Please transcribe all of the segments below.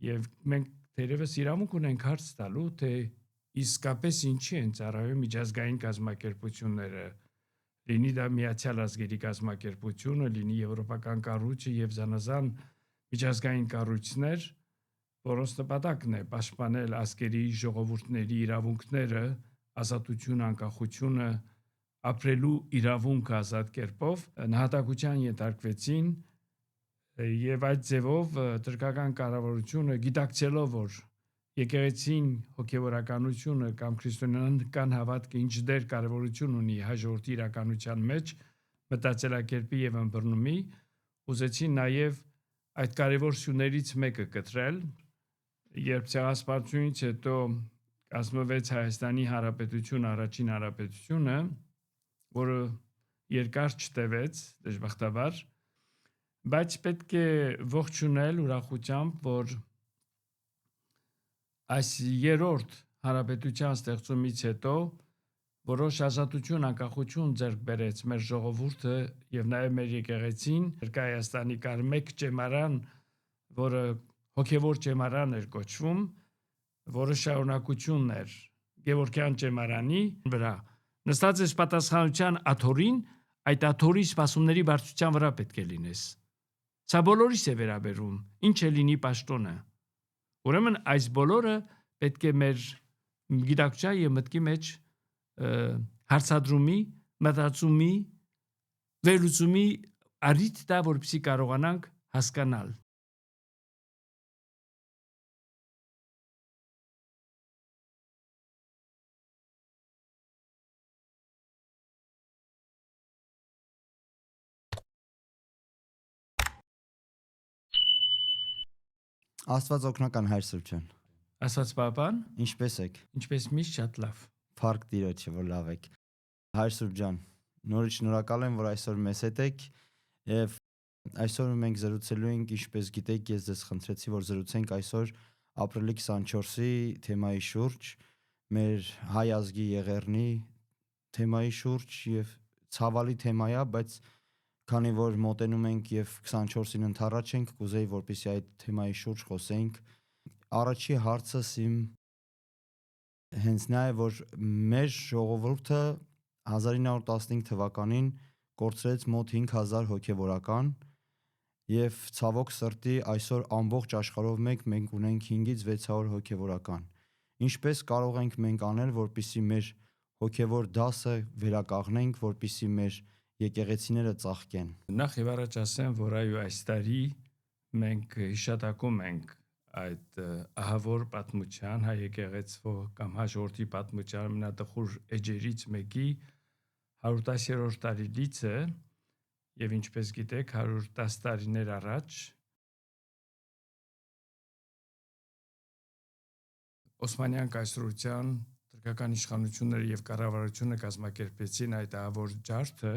Եվ մենք թերևս իրավունք ունենք հարց տալու, թե իսկապես ինչի են ծառայում միջազգային կազմակերպությունները, լինի դա Միացյալ Ազգերի կազմակերպությունը, լինի Եվրոպական կառույցը եւ զանազան միջազգային կառույցներ, որոնց նպատակն է պաշտպանել ազգերի ժողովուրդների իրավունքները, ազատությունը, անկախությունը, ապրելու իրավունքը ազատ կերպով, նահատակության ենթարկվեցին եւ այդ ձևով թրքական կառավարությունը գիտակցելով, որ եկեղեցին հոգեվորականությունը կամ քրիստոնեական հավատքը ինչ դեր կարևորություն ունի հայ ժողովրդի իրականության մեջ, մտածելակերպի եւ ըմբռնումի, ուզեցին նաեւ այդ կարևոր սյուներից մեկը կտրել, երբ ցեղասպանությունից հետո կազմվեց Հայաստանի Հանրապետություն, առաջին հանրապետությունը, որը երկար չտևեց, դժբախտաբար, բայց պետք է ողջունել ուրախությամբ, որ այս երրորդ հանրապետության ստեղծումից հետո որոշ ազատություն, անկախություն ձեռք բերեց մեր ժողովուրդը եւ նաեւ մեր եկեղեցին, ներկա Հայաստանի կար մեկ ճեմարան, որը հոգևոր ճեմարան էր կոչվում, որը շարունակությունն էր Գևորգյան ճեմարանի վրա։ Նստած ես պատասխանության աթոռին, այդ աթոռի սպասումների բարձրության վրա պետք է լինես։ Սա բոլորիս է վերաբերում, ինչ է լինի պաշտոնը։ Ուրեմն այս բոլորը պետք է մեր գիտակցության եւ մտքի մեջ հարցադրումի, մտածումի, վերլուծումի առիթ տա, որպեսզի կարողանանք հասկանալ։ Աստված օգնական Հայր Սուրբյան։ Ասած պապան, Ինչպե՞ս եք։ ինչպես միշտ շատ լավ։ Փառք Տիրոջը, որ լավ եք։ Հայր Սուրբյան, նորից շնորհակալ եմ, որ այսօր մեզ հետ եք եւ այսօր մենք զրուցելու ենք, ինչպես գիտեք, ես ձեզ խնդրեցի, որ զրուցենք այսօր ապրիլի 24-ի թեմայի շուրջ, մեր հայ ազգի եղեռնի թեմայի շուրջ եւ ցավալի թեմա է, բայց քանի որ մոտենում ենք եւ 24-ին ընթառաջ ենք, կուզեի, որպեսզի այդ թեմայի շուրջ խոսենք։ Առաջի հարցս իմ հենց նա է, որ մեր ժողովուրդը 1915 թվականին կորցրեց մոտ 5000 հոգևորական եւ ցավոք սրտի այսօր ամբողջ աշխարհով մենք ունենք 5-ից 600 հոգևորական։ Ինչպես կարող ենք մենք անել, որպեսզի մեր հոգևոր դասը վերականգնենք, որպեսզի մեր եկեղեցիները ծաղկեն։ Նախ եւ առաջ ասեմ, որ այո, այս տարի մենք հիշատակում ենք այդ ահավոր պատմության, հայ եկեղեցու կամ հայ ժողովրդի պատմության ամենատխուր էջերից մեկի 110-րդ տարելիցը եւ ինչպես գիտեք 110 տարիներ առաջ Օսմանյան կայսրության թուրքական իշխանությունները եւ կառավարությունը կազմակերպեցին այդ ահավոր ջարդը,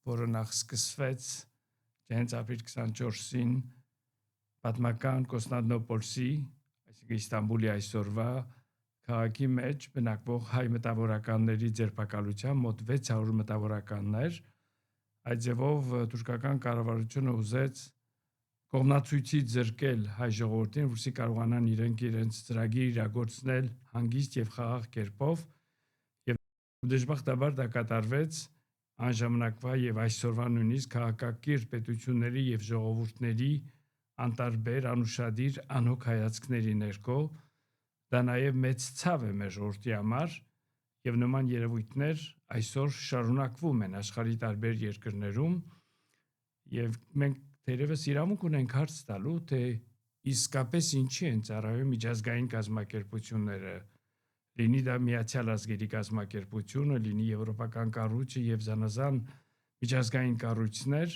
որը նախ սկսվեց հենց ապրիլ 24-ին պատմական Կոստանդնուպոլսի, այսինքն Իստանբուլի այսօրվա քաղաքի մեջ բնակվող հայ մտավորականների ձերբակալության մոտ 600 մտավորականներ, այդ ձևով թուրքական կառավարությունը ուզեց կողմնացույցի զրկել հայ ժողովրդին, որպեսզի կարողանան իրենց ծրագիր իրագործել հանգիստ եւ խաղաղ կերպով եւ դժբախտաբար դա կատարվեց այն ժամանակվա եւ այսօրվա նույնիսկ քաղաքակիրթ պետությունների եւ ժողովուրդների անտարբեր, անուշադիր, անհոգ հայացքների ներքո, դա նաեւ մեծ ցավ է մեր ժողովրդի համար եւ նման երևույթներ այսօր շարունակվում են աշխարհի տարբեր երկրներում եւ մենք թերևս իրավունք ունենք հարց տալու, թե իսկապես ինչի են ծառայում միջազգային կազմակերպությունները, լինի դա Միացյալ Ազգերի կազմակերպությունը, լինի Եվրոպական կառույցը եւ զանազան միջազգային կառույցներ,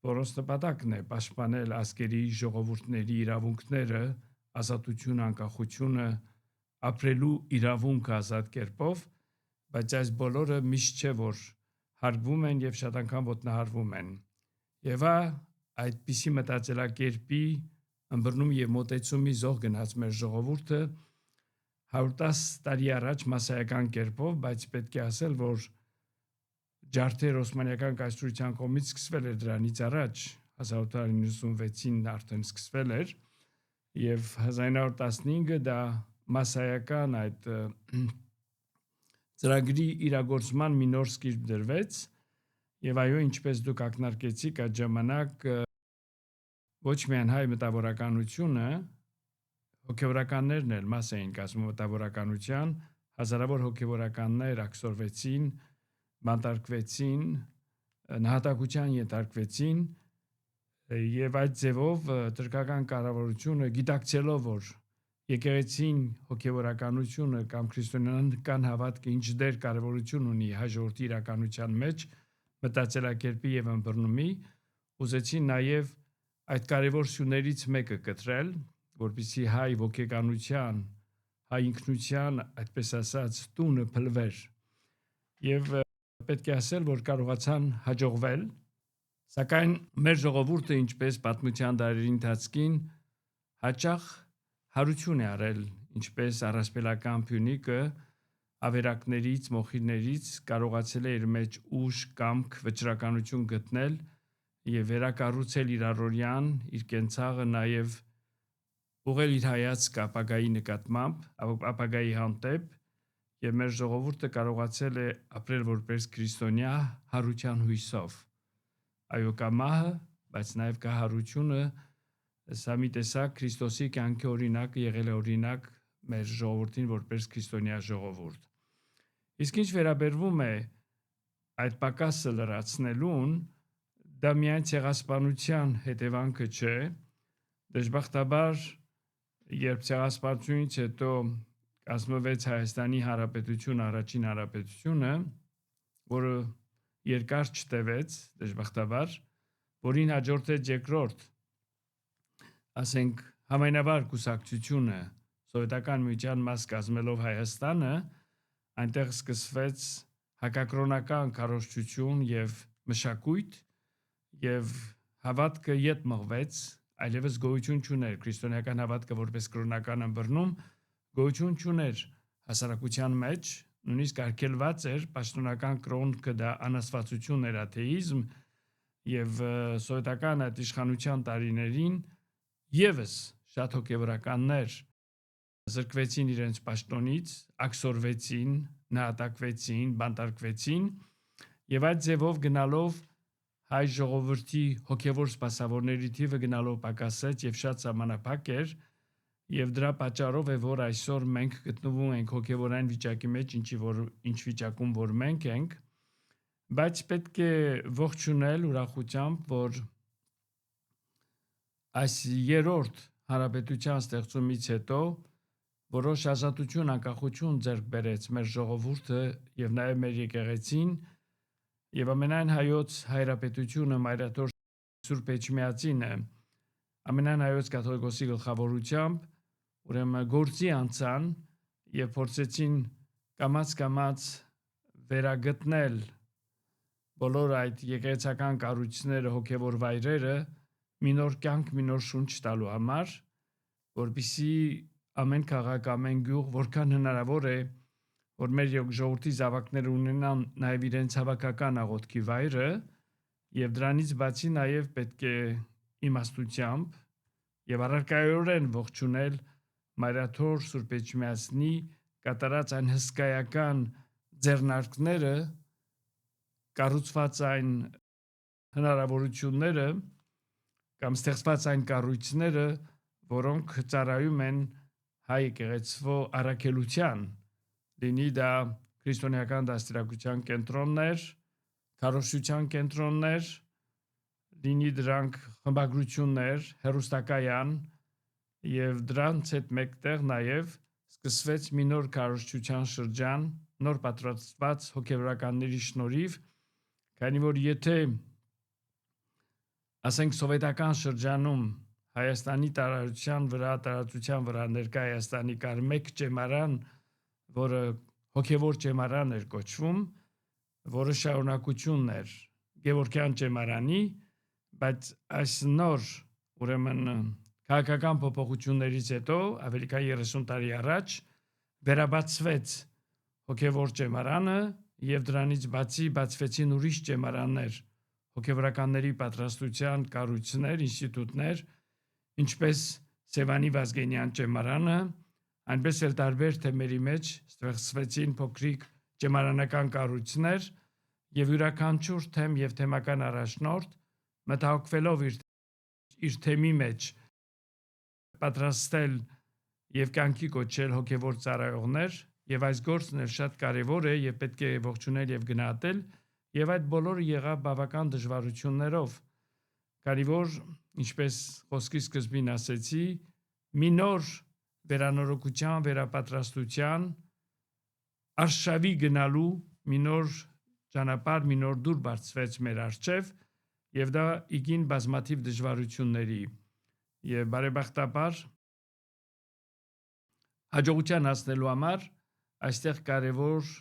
որոնց նպատակն է պաշտպանել ազգերի ժողովուրդների իրավունքները, ազատությունը, անկախությունը, ապրելու իրավունքը ազատ կերպով, բայց այս բոլորը միշտ չէ, որ հարգվում են եւ շատ անգամ ոտնահարվում են։ Եվ այդպիսի մտածելակերպի ըմբռնում եւ մոտեցումի զոհ գնաց մեր ժողովուրդը 110 տարի առաջ մասսայական կերպով, բայց պետք է ասել, որ ջարդեր Օսմանյան կայսրության կողմից սկսվել էր դրանից առաջ 1896-ին արդեն սկսվել էր եւ 1915-ը դա մասսայական այդ ծրագրի իրագործման մի նոր սկիզբ դրվեց եւ այո ինչպես դուք ակնարկեցիք այդ ժամանակ ոչ միայն հայ մտավորականությունը հոգեվորականներն էլ մաս էին կազմում մտավորականության հազարավոր հոգեվորականներ ակսորվեցին բանտարկվեցին նահատակության ենթարկվեցին եւ այդ ձևով տրկական կառավարությունը գիտակցելով որ եկեղեցին հոգեվորականությունը կամ քրիստոնեական հավատքը ինչ դեր կարևորություն ունի հայ ժողովրդի իրականության մեջ մտածելակերպի եւ ըմբռնումի ուզեցին նաեւ այդ կարևոր սյուներից մեկը կտրել որպեսզի հայ ոգեկանության հայ ինքնության այդպես ասած տունը փլվեր եւ պետք է ասել որ կարողացան հաջողվել Սակայն մեր ժողովուրդը ինչպես պատմության դարերի ընթացքին հաճախ հարություն է արել, ինչպես առասպելական Փյունիկը ավերակներից, մոխիրներից կարողացել է իր մեջ ուժ, կամք, վճռականություն գտնել եւ վերակառուցել իր առօրյան, իր կենցաղը նաեւ ուղղել իր հայացքը ապագայի նկատմամբ, ապագայի հանդեպ եւ մեր ժողովուրդը կարողացել է ապրել որպես քրիստոնյա հարության հույսով Այո կա մահը, բայց նաև կա հարությունը, սա մի տեսակ Քրիստոսի կյանքի օրինակը եղել է օրինակ մեր ժողովրդին որպես քրիստոնյա ժողովուրդ։ Իսկ ինչ վերաբերվում է այդ պակասը լրացնելուն, դա միայն ցեղասպանության հետևանքը չէ, դժբախտաբար, երբ ցեղասպանությունից հետո կազմվեց Հայաստանի Հանրապետություն, առաջին հանրապետությունը, որը երկար չտևեց, դժբախտաբար, որին հաջորդեց երկրորդ, ասենք համայնավար կուսակցությունը, սովետական միության մաս կազմելով Հայաստանը, այնտեղ սկսվեց հակակրոնական քարոզչություն եւ մշակույթ եւ հավատքը յետ մղվեց, այլևս գոյություն չուներ քրիստոնեական հավատքը որպես կրոնական ըմբռնում, գոյություն չուներ հասարակության մեջ նույնիսկ արգելված էր պաշտոնական կրոնքը դա անաստվածություն էր աթեիզմ եւ սովետական այդ իշխանության տարիներին եւս շատ հոգեվորականներ զրկվեցին իրենց պաշտոնից, աքսորվեցին, նահատակվեցին, բանտարկվեցին եւ այդ ձևով գնալով հայ ժողովրդի հոգեվոր սպասավորների թիվը գնալով պակասեց եւ շատ սահմանափակ էր Եվ դրա պատճառով է, որ այսօր մենք գտնվում ենք հոգևորային վիճակի մեջ, ինչ վիճակում որ մենք ենք, բայց պետք է ողջունել ուրախությամբ, որ այս երրորդ հանրապետության ստեղծումից հետո որոշ ազատություն, անկախություն ձեռք բերեց մեր ժողովուրդը եւ նաեւ մեր եկեղեցին եւ ամենայն հայոց հայրապետությունը Մայրաթոր Սուրբ Էջմիածինը ամենայն հայոց կաթողիկոսի գլխավորությամբ ուրեմն գործի անցան եւ փորձեցին կամաց վերագտնել բոլոր այդ եկեղեցական կառույցները, հոգեվոր վայրերը մի նոր կյանք, մի նոր շունչ տալու համար, որպեսզի ամեն քաղաք, ամեն գյուղ, որքան հնարավոր է, որ մեր ժողովրդի զավակները ունենան նաեւ իրենց հավաքական աղոթքի վայրը եւ դրանից բացի նաեւ պետք է իմաստությամբ եւ առարկայորեն ողջունել Մայրաթոր Սուրբ Էջմիածնի կատարած այն հսկայական ձեռնարկները, կառուցված այն հնարավորությունները կամ ստեղծված այն կառույցները, որոնք ծառայում են հայ եկեղեցվո առաքելության, լինի դա քրիստոնեական դաստիարակության կենտրոններ, քարոզչության կենտրոններ, լինի դրանք խմբագրություններ, հեռուստակայան եւ դրանց հետ մեկտեղ նաեւ սկսվեց մի նոր քարոզչության շրջան, նոր պատրաստված հոգեվորականների շնորհիվ, քանի որ եթե ասենք սովետական շրջանում Հայաստանի տարածության վրա ներկա Հայաստանի կար մեկ ճեմարան, որը հոգեվոր ճեմարան էր կոչվում, որը շարունակությունն էր Գևորգյան ճեմարանի, բայց այս նոր ուրեմն քաղաքական փոփոխություններից հետո ավելի քան 30 տարի առաջ վերաբացվեց հոգեվոր ճեմարանը եւ դրանից բացի բացվեցին ուրիշ ճեմարաններ, հոգեվորականների պատրաստության կառույցներ, ինստիտուտներ, ինչպես Սևանի Վազգենյան ճեմարանը, այնպես էլ տարբեր թեմերի մեջ ստեղծվեցին փոքրիկ ճեմարանական կառույցներ եւ յուրաքանչյուր թեմ եւ թեմական առաջնորդ մտահոգվելով իր թեմի մեջ պատրաստել եւ կյանքի կոչել հոգեվոր ծառայողներ եւ այս գործն էլ շատ կարեւոր է եւ պետք է ողջունել եւ գնահատել եւ այդ բոլորը եղավ բավական դժվարություններով քանի որ ինչպես խոսքի սկզբին ասեցի մի նոր վերանորոգության վերապատրաստության արշավի գնալու մի նոր ճանապարհ մի նոր դուր բարձվեց մեր առջև եւ դա իգին բազմաթիվ դժվարությունների եւ բարեբախտաբար հաջողության հասնելու համար այստեղ կարևոր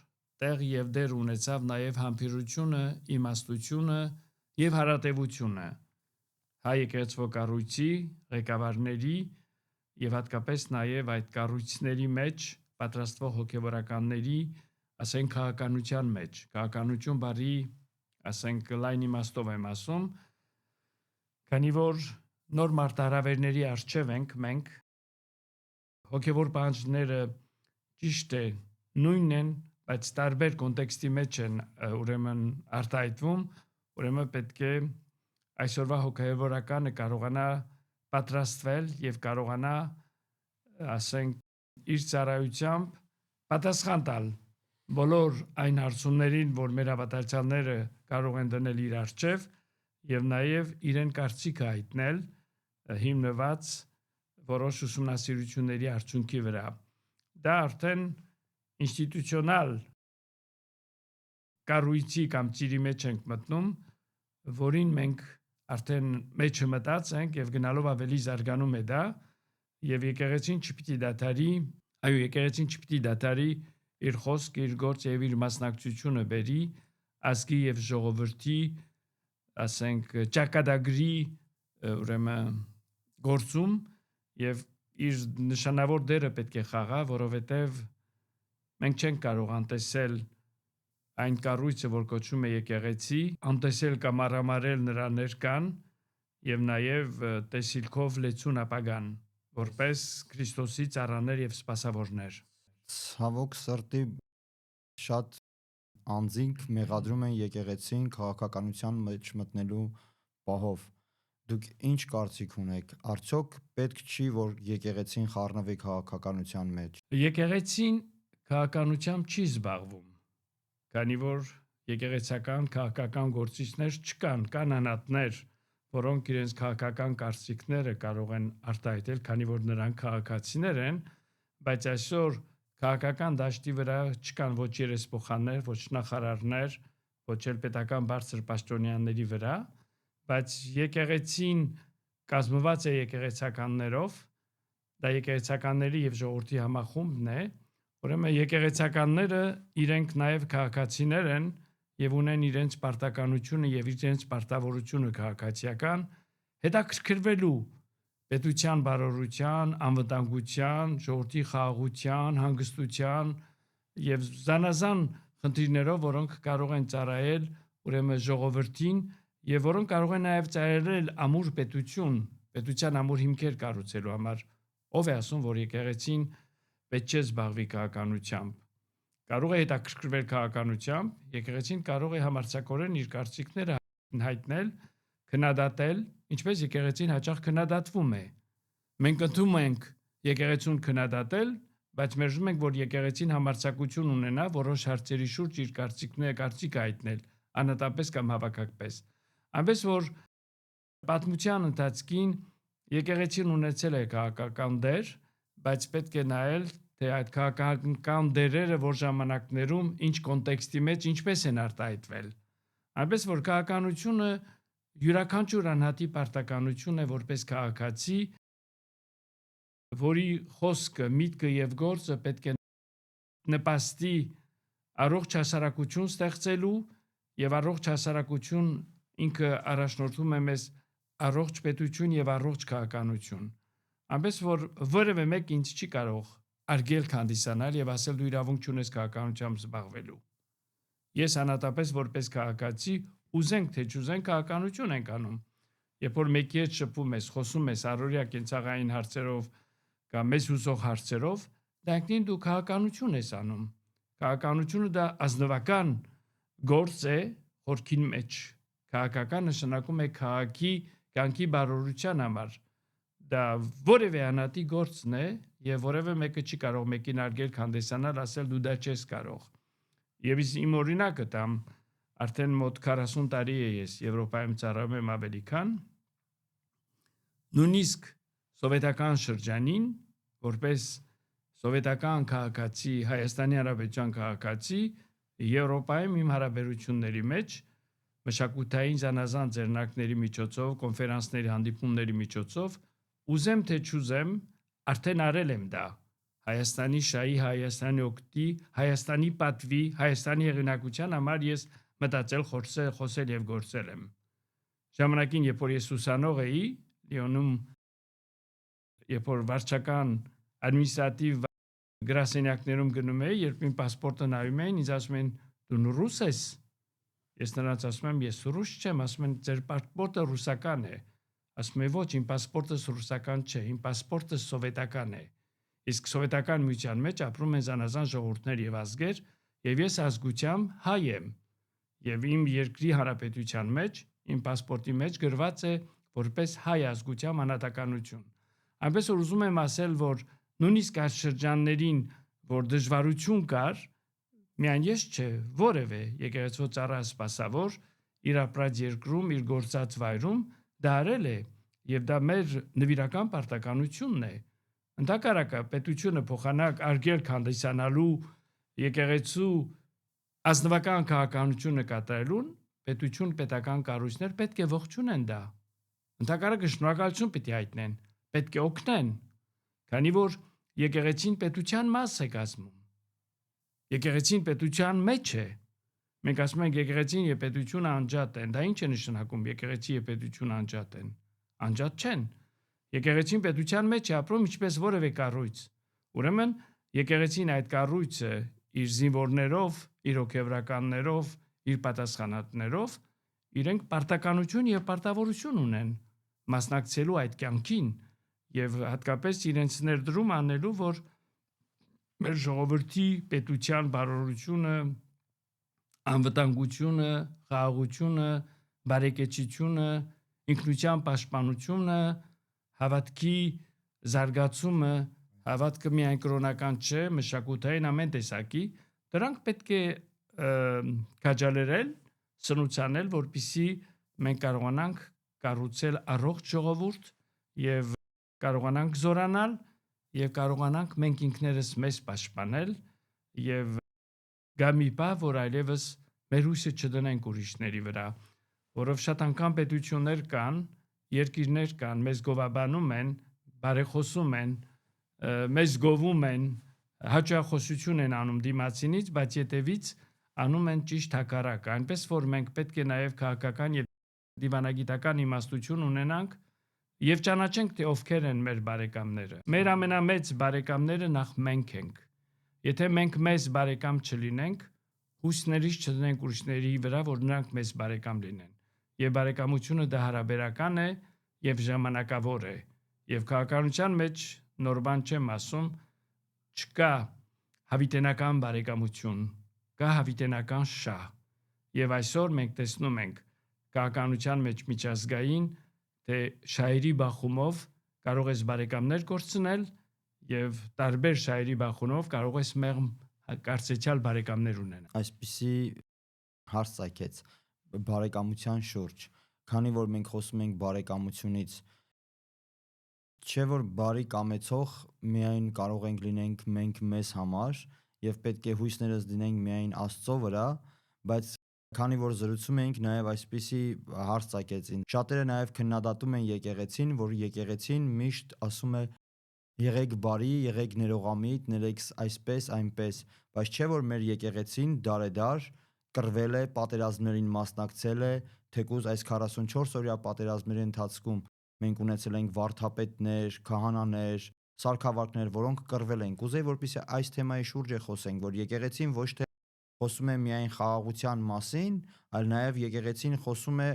տեղ եւ դեր ունեցավ նաեւ համբերությունը, իմաստությունը եւ հարատեվությունը հայ եկեղեցու կառույցի ղեկավարների եւ հատկապես նաեւ այդ կառույցների մեջ պատրաստվող հոգեվորականների, ասենք քաղաքականության մեջ, քաղաքականություն բարի, ասենք լայն իմաստով եմ ասում, քանի որ նոր մարտահրավերների առջև ենք մենք հոգեվոր պահանջները ճիշտ է նույնն են, բայց տարբեր կոնտեքստի մեջ են ուրեմն արտահայտվում, ուրեմն պետք է այսօրվա հոգեվորականը կարողանա պատրաստվել եւ կարողանա ասենք իր ծառայությամբ պատասխան տալ բոլոր այն հարցումներին, որ մեր հավատացյալները կարող են դնել իր առջև եւ նաեւ իրեն կարծիքը հայտնել հիմնված որոշ ուսումնասիրությունների արդյունքի վրա։ Դա արդեն ինստիտուցիոնալ կառույցի կամ ծիրի մեջ ենք մտնում, որին մենք արդեն մեջը մտած ենք եւ գնալով ավելի զարգանում է դա եւ եկեղեցին չպիտի դադարի, այո եկեղեցին չպիտի դադարի իր խոսք, իր գործ եւ իր մասնակցությունը բերի ազգի եւ ժողովրդի, ասենք ճակատագրի ուրեմն գործում եւ իր նշանավոր դերը պետք է խաղա, որովհետեւ մենք չենք կարող անտեսել այն կառույցը, որ կոչվում է եկեղեցի, անտեսել կամ արամարել նրա ներկան եւ նաեւ տեսիլքով լեցուն ապագան, որպես Քրիստոսի ծառաներ եւ սպասավորներ։ Ցավոք սրտի շատ անձինք մեղադրում են եկեղեցին քաղաքականության մեջ մտնելու պահով։ Դուք ինչ կարծիք ունեք, արդյոք պետք չի, որ եկեղեցին խառնվի քաղաքականության մեջ։ Եկեղեցին քաղաքականությամբ չի զբաղվում, քանի որ եկեղեցական քաղաքական գործիչներ չկան, կան անհատներ, որոնք իրենց քաղաքական կարծիքները կարող են արտահայտել, քանի որ նրանք քաղաքացիներ են, բայց այսօր քաղաքական դաշտի վրա չկան ոչ երեսփոխաններ, ոչ նախարարներ, ոչ էլ պետական բարձր պաշտոնյաների վրա, բայց եկեղեցին կազմված է եկեղեցականներով, դա եկեղեցականների եւ ժողովրդի համախումբն է, ուրեմն եկեղեցականները իրենք նաեւ քաղաքացիներ են եւ ունեն իրենց պարտականությունը եւ իրենց պարտավորությունը քաղաքացիական հետաքրքրվելու պետության բարօրության, անվտանգության, ժողովրդի խաղաղության, հանգստության եւ զանազան խնդիրներով, որոնք կարող են ծառայել ուրեմն ժողովրդին եւ որոնք կարող են նաեւ ծառայել ամուր պետության ամուր հիմքեր կառուցելու համար։ Ով է ասում, որ եկեղեցին պետք չէ զբաղվի քաղաքականությամբ։ Կարող է հետաքրքրվել քաղաքականությամբ, եկեղեցին կարող է համարձակորեն իր կարծիքները հայտնել, քննադատել, ինչպես եկեղեցին հաճախ քննադատվում է։ Մենք ընդունում ենք եկեղեցուն քննադատել, բայց մերժում ենք, որ եկեղեցին համարձակություն ունենա որոշ հարցերի շուրջ իր կարծիքը հայտնել, անհատապես կամ հավաքակպես։ Այնպես որ պատմության ընթացքին եկեղեցին ունեցել է քաղաքական դեր, բայց պետք է նայել, թե այդ քաղաքական դերերը որ ժամանակներում ինչ կոնտեքստի մեջ ինչպես են արտահայտվել։ Այնպես որ քաղաքականությունը յուրաքանչյուր անհատի պարտականություն է որպես քաղաքացի, որի խոսքը, միտքը եւ գործը պետք է նպաստի առողջ հասարակություն ստեղծելու եւ առողջ հասարակություն ինքը առաջնորդում է մեզ առողջ պետություն եւ առողջ քաղաքականություն։ Այնպես որ որևէ մեկ ինձ չի կարող արգելք հանդիսանալ եւ ասել դու իրավունք չունես քաղաքականությամբ զբաղվելու։ Ես անհատապես որպես քաղաքացի ուզենք թե չուզենք քաղաքականություն ենք անում։ երբ որ մեկի հետ շփում ես, խոսում ես առօրյա կենցաղային հարցերով կամ մեզ հուզող հարցերով, դա ինքնին դու քաղաքականություն ես անում։ Քաղաքականությունը դա ազնվական գործ է խորքին մեջ։ Քաղաքական նշանակում է քաղաքի կյանքի բարօրության համար։ Դա որևէ անատի գործն է եւ որևէ մեկը չի կարող մեկին արգել հանդեսանալ, ասել դու դա չես կարող։ Եվ իմ օրինակը տամ, արդեն մոտ 40 տարի է ես Եվրոպայում ծառայում եմ ավելի քան, նույնիսկ սովետական շրջանին, որպես սովետական քաղաքացի, Հայաստանի Հանրապետության քաղաքացի, Եվրոպայում իմ հարաբերությունների մեջ մշակութային զանազան ձեռնարկների միջոցով, կոնֆերանսների, հանդիպումների միջոցով, ուզեմ թե չուզեմ, արդեն արել եմ դա։ Հայաստանի շահի, Հայաստանի օգտի, Հայաստանի պատվի, Հայաստանի հեղինակության համար ես մտածել, խոսել եւ գործել եմ։ Ժամանակին, երբ որ ես ուսանող էի, Լիոնում, երբ որ վարչական ադմինիստրատիվ գրասենյակներում գնում էի, երբ իմ պասպորտը նայում էին, ինձ ասում են դու ռուս ես։ Ես նրանց ասում եմ ես ռուս չեմ, ասում են ձեր պասպորտը ռուսական է։ Ասում եմ ոչ, իմ պասպորտս ռուսական չէ, իմ պասպորտը սովետական է։ Իսկ սովետական միության մեջ ապրում են զանազան ժողովուրդներ եւ ազգեր, եւ ես ազգությամբ հայ եմ։ Եվ իմ երկրի հանրապետության մեջ, իմ պասպորտի մեջ գրված է որպես հայ ազգությամբ անհատականություն։ Այնպես որ ուզում եմ ասել, որ նույնիսկ այս շրջաններին, որ դժվարություն կար, միայն ես չէ, որևէ եկեղեցու ծառայ սպասավոր իր ապրած երկրում, իր գործած վայրում դա արել է, եւ դա մեր նվիրական պարտականությունն է։ Ընդհակառակը պետությունը փոխանակ արգելք հանդիսանալու եկեղեցու ազնվական քաղաքականությունը կատարելուն, պետություն պետական կառույցներ պետք է ողջունեն դա։ Ընդհակառակը շնորհակալություն պետք է հայտնեն, պետք է օգնեն, քանի որ եկեղեցին պետության մաս է կազմում։ Եկեղեցին պետության մեջ է։ Մենք ասում ենք եկեղեցին եւ պետությունը անջատ են։ Դա ինչ է նշանակում եկեղեցի եւ պետությունը անջատ են։ Անջատ չեն։ Եկեղեցին պետության մեջ է ապրում ինչպես որևէ կառույց։ Ուրեմն եկեղեցին այդ կառույցը իր զինվորներով, իր հոգևորականներով, իր պատասխանատներով իրենք պարտականություն եւ պարտավորություն ունեն մասնակցելու այդ կյանքին եւ հատկապես իրենց ներդրում անելու, որ մեր ժողովրդի պետության բարօրությունը, անվտանգությունը, խաղաղությունը, բարեկեցությունը, ինքնության պաշտպանությունը, հավատքի զարգացումը, հավատքը միայն կրոնական չէ, մշակութային ամեն տեսակի, դրանք պետք է քաջալերել, սնուցանել, որպեսզի մենք կարողանանք կառուցել առողջ ժողովուրդ եւ կարողանանք զորանալ եւ կարողանանք մենք ինքներս մեզ պաշտպանել եւ գա մի բա, որ այլևս մեր հույսը չդնենք ուրիշների վրա, որով շատ անգամ պետություններ կան, երկիրներ կան, մեզ գովաբանում են, բարեխոսում են, մեզ գովում են, հաճախոսություն են անում դիմացինից, բայց յետևից անում են ճիշտ հակառակը, այնպես որ մենք պետք է նաև քաղաքական եւ դիվանագիտական իմաստություն ունենանք եւ ճանաչենք, թե ովքեր են մեր բարեկամները։ Մեր ամենամեծ բարեկամները նախ մենք ենք։ Եթե մենք մեզ բարեկամ չլինենք, հույսներից չդնենք ուրիշների վրա, որ նրանք մեզ բարեկամ լինեն։ Եվ բարեկամությունը դա հարաբերական է եւ ժամանակավոր է։ Եվ քաղաքականության մեջ նոր բան չեմ ասում, չկա հավիտենական բարեկամություն, կա հավիտենական շահ։ Եվ այսօր մենք տեսնում ենք քաղաքականության մեջ միջազգային, թե շահերի բախումով կարող ես բարեկամներ կորցնել եւ տարբեր շահերի բախումով կարող ես մեղմ կարծեցյալ բարեկամներ ունենալ։ Այսպիսի հարց ցայքեց բարեկամության շուրջ, քանի որ մենք խոսում ենք բարեկամությունից, չէ որ բարի կամեցող միայն կարող ենք լինենք մենք մեզ համար եւ պետք է հույսներս դնենք միայն Աստծո վրա, բայց քանի որ զրուցում ենք, նաև այսպիսի հարց ցակեց ինձ։ Շատերը նաև քննադատում են եկեղեցին, որ եկեղեցին միշտ ասում է եղեք բարի, եղեք ներողամիտ, ներեք այսպես, այնպես, բայց չէ որ մեր եկեղեցին դարեդար կռվել է, պատերազմներին մասնակցել է, թեկուզ այս 44 օրյա պատերազմների ընթացքում մենք ունեցել ենք վարդապետներ, քահանաներ, սարքավարքներ, որոնք կռվել են։ Կուզեի որպեսզի այս թեմայի շուրջ խոսենք, որ եկեղեցին ոչ թե խոսում է միայն խաղաղության մասին, այլ նաև եկեղեցին խոսում է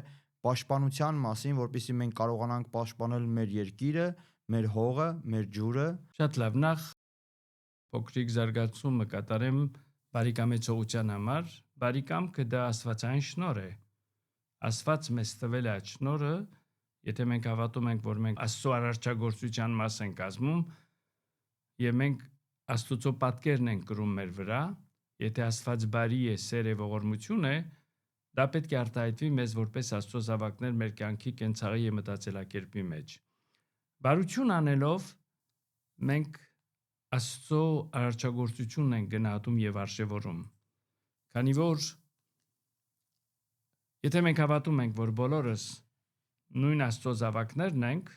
պաշտպանության մասին, որպեսզի մենք կարողանանք պաշտպանել մեր երկիրը, մեր հողը, մեր ջուրը։ Շատ լավ, նախ փոքրիկ զարգացումը կատարեմ բարիկամեցողության համար։ Բարիկամքը դա աստվածային շնորհ է։ Աստված մեզ տվել է այդ շնորհը, եթե մենք հավատում ենք, որ մենք Աստծո արարչագործության մաս ենք կազմում, եւ մենք Աստծո պատկերն ենք կրում մեր վրա, եթե Աստված բարի է, սեր է, ողորմություն է, դա պետք է արտահայտվի մեզ որպես Աստծո զավակներ մեր կյանքի կենցաղի եւ մտածելակերպի մեջ։ Բարություն անելով մենք Աստծո արարչագործությունն ենք գնահատում եւ արժեվորում։ Քանի որ եթե մենք հավատում ենք, որ բոլորս նույն Աստծո զավակներն ենք,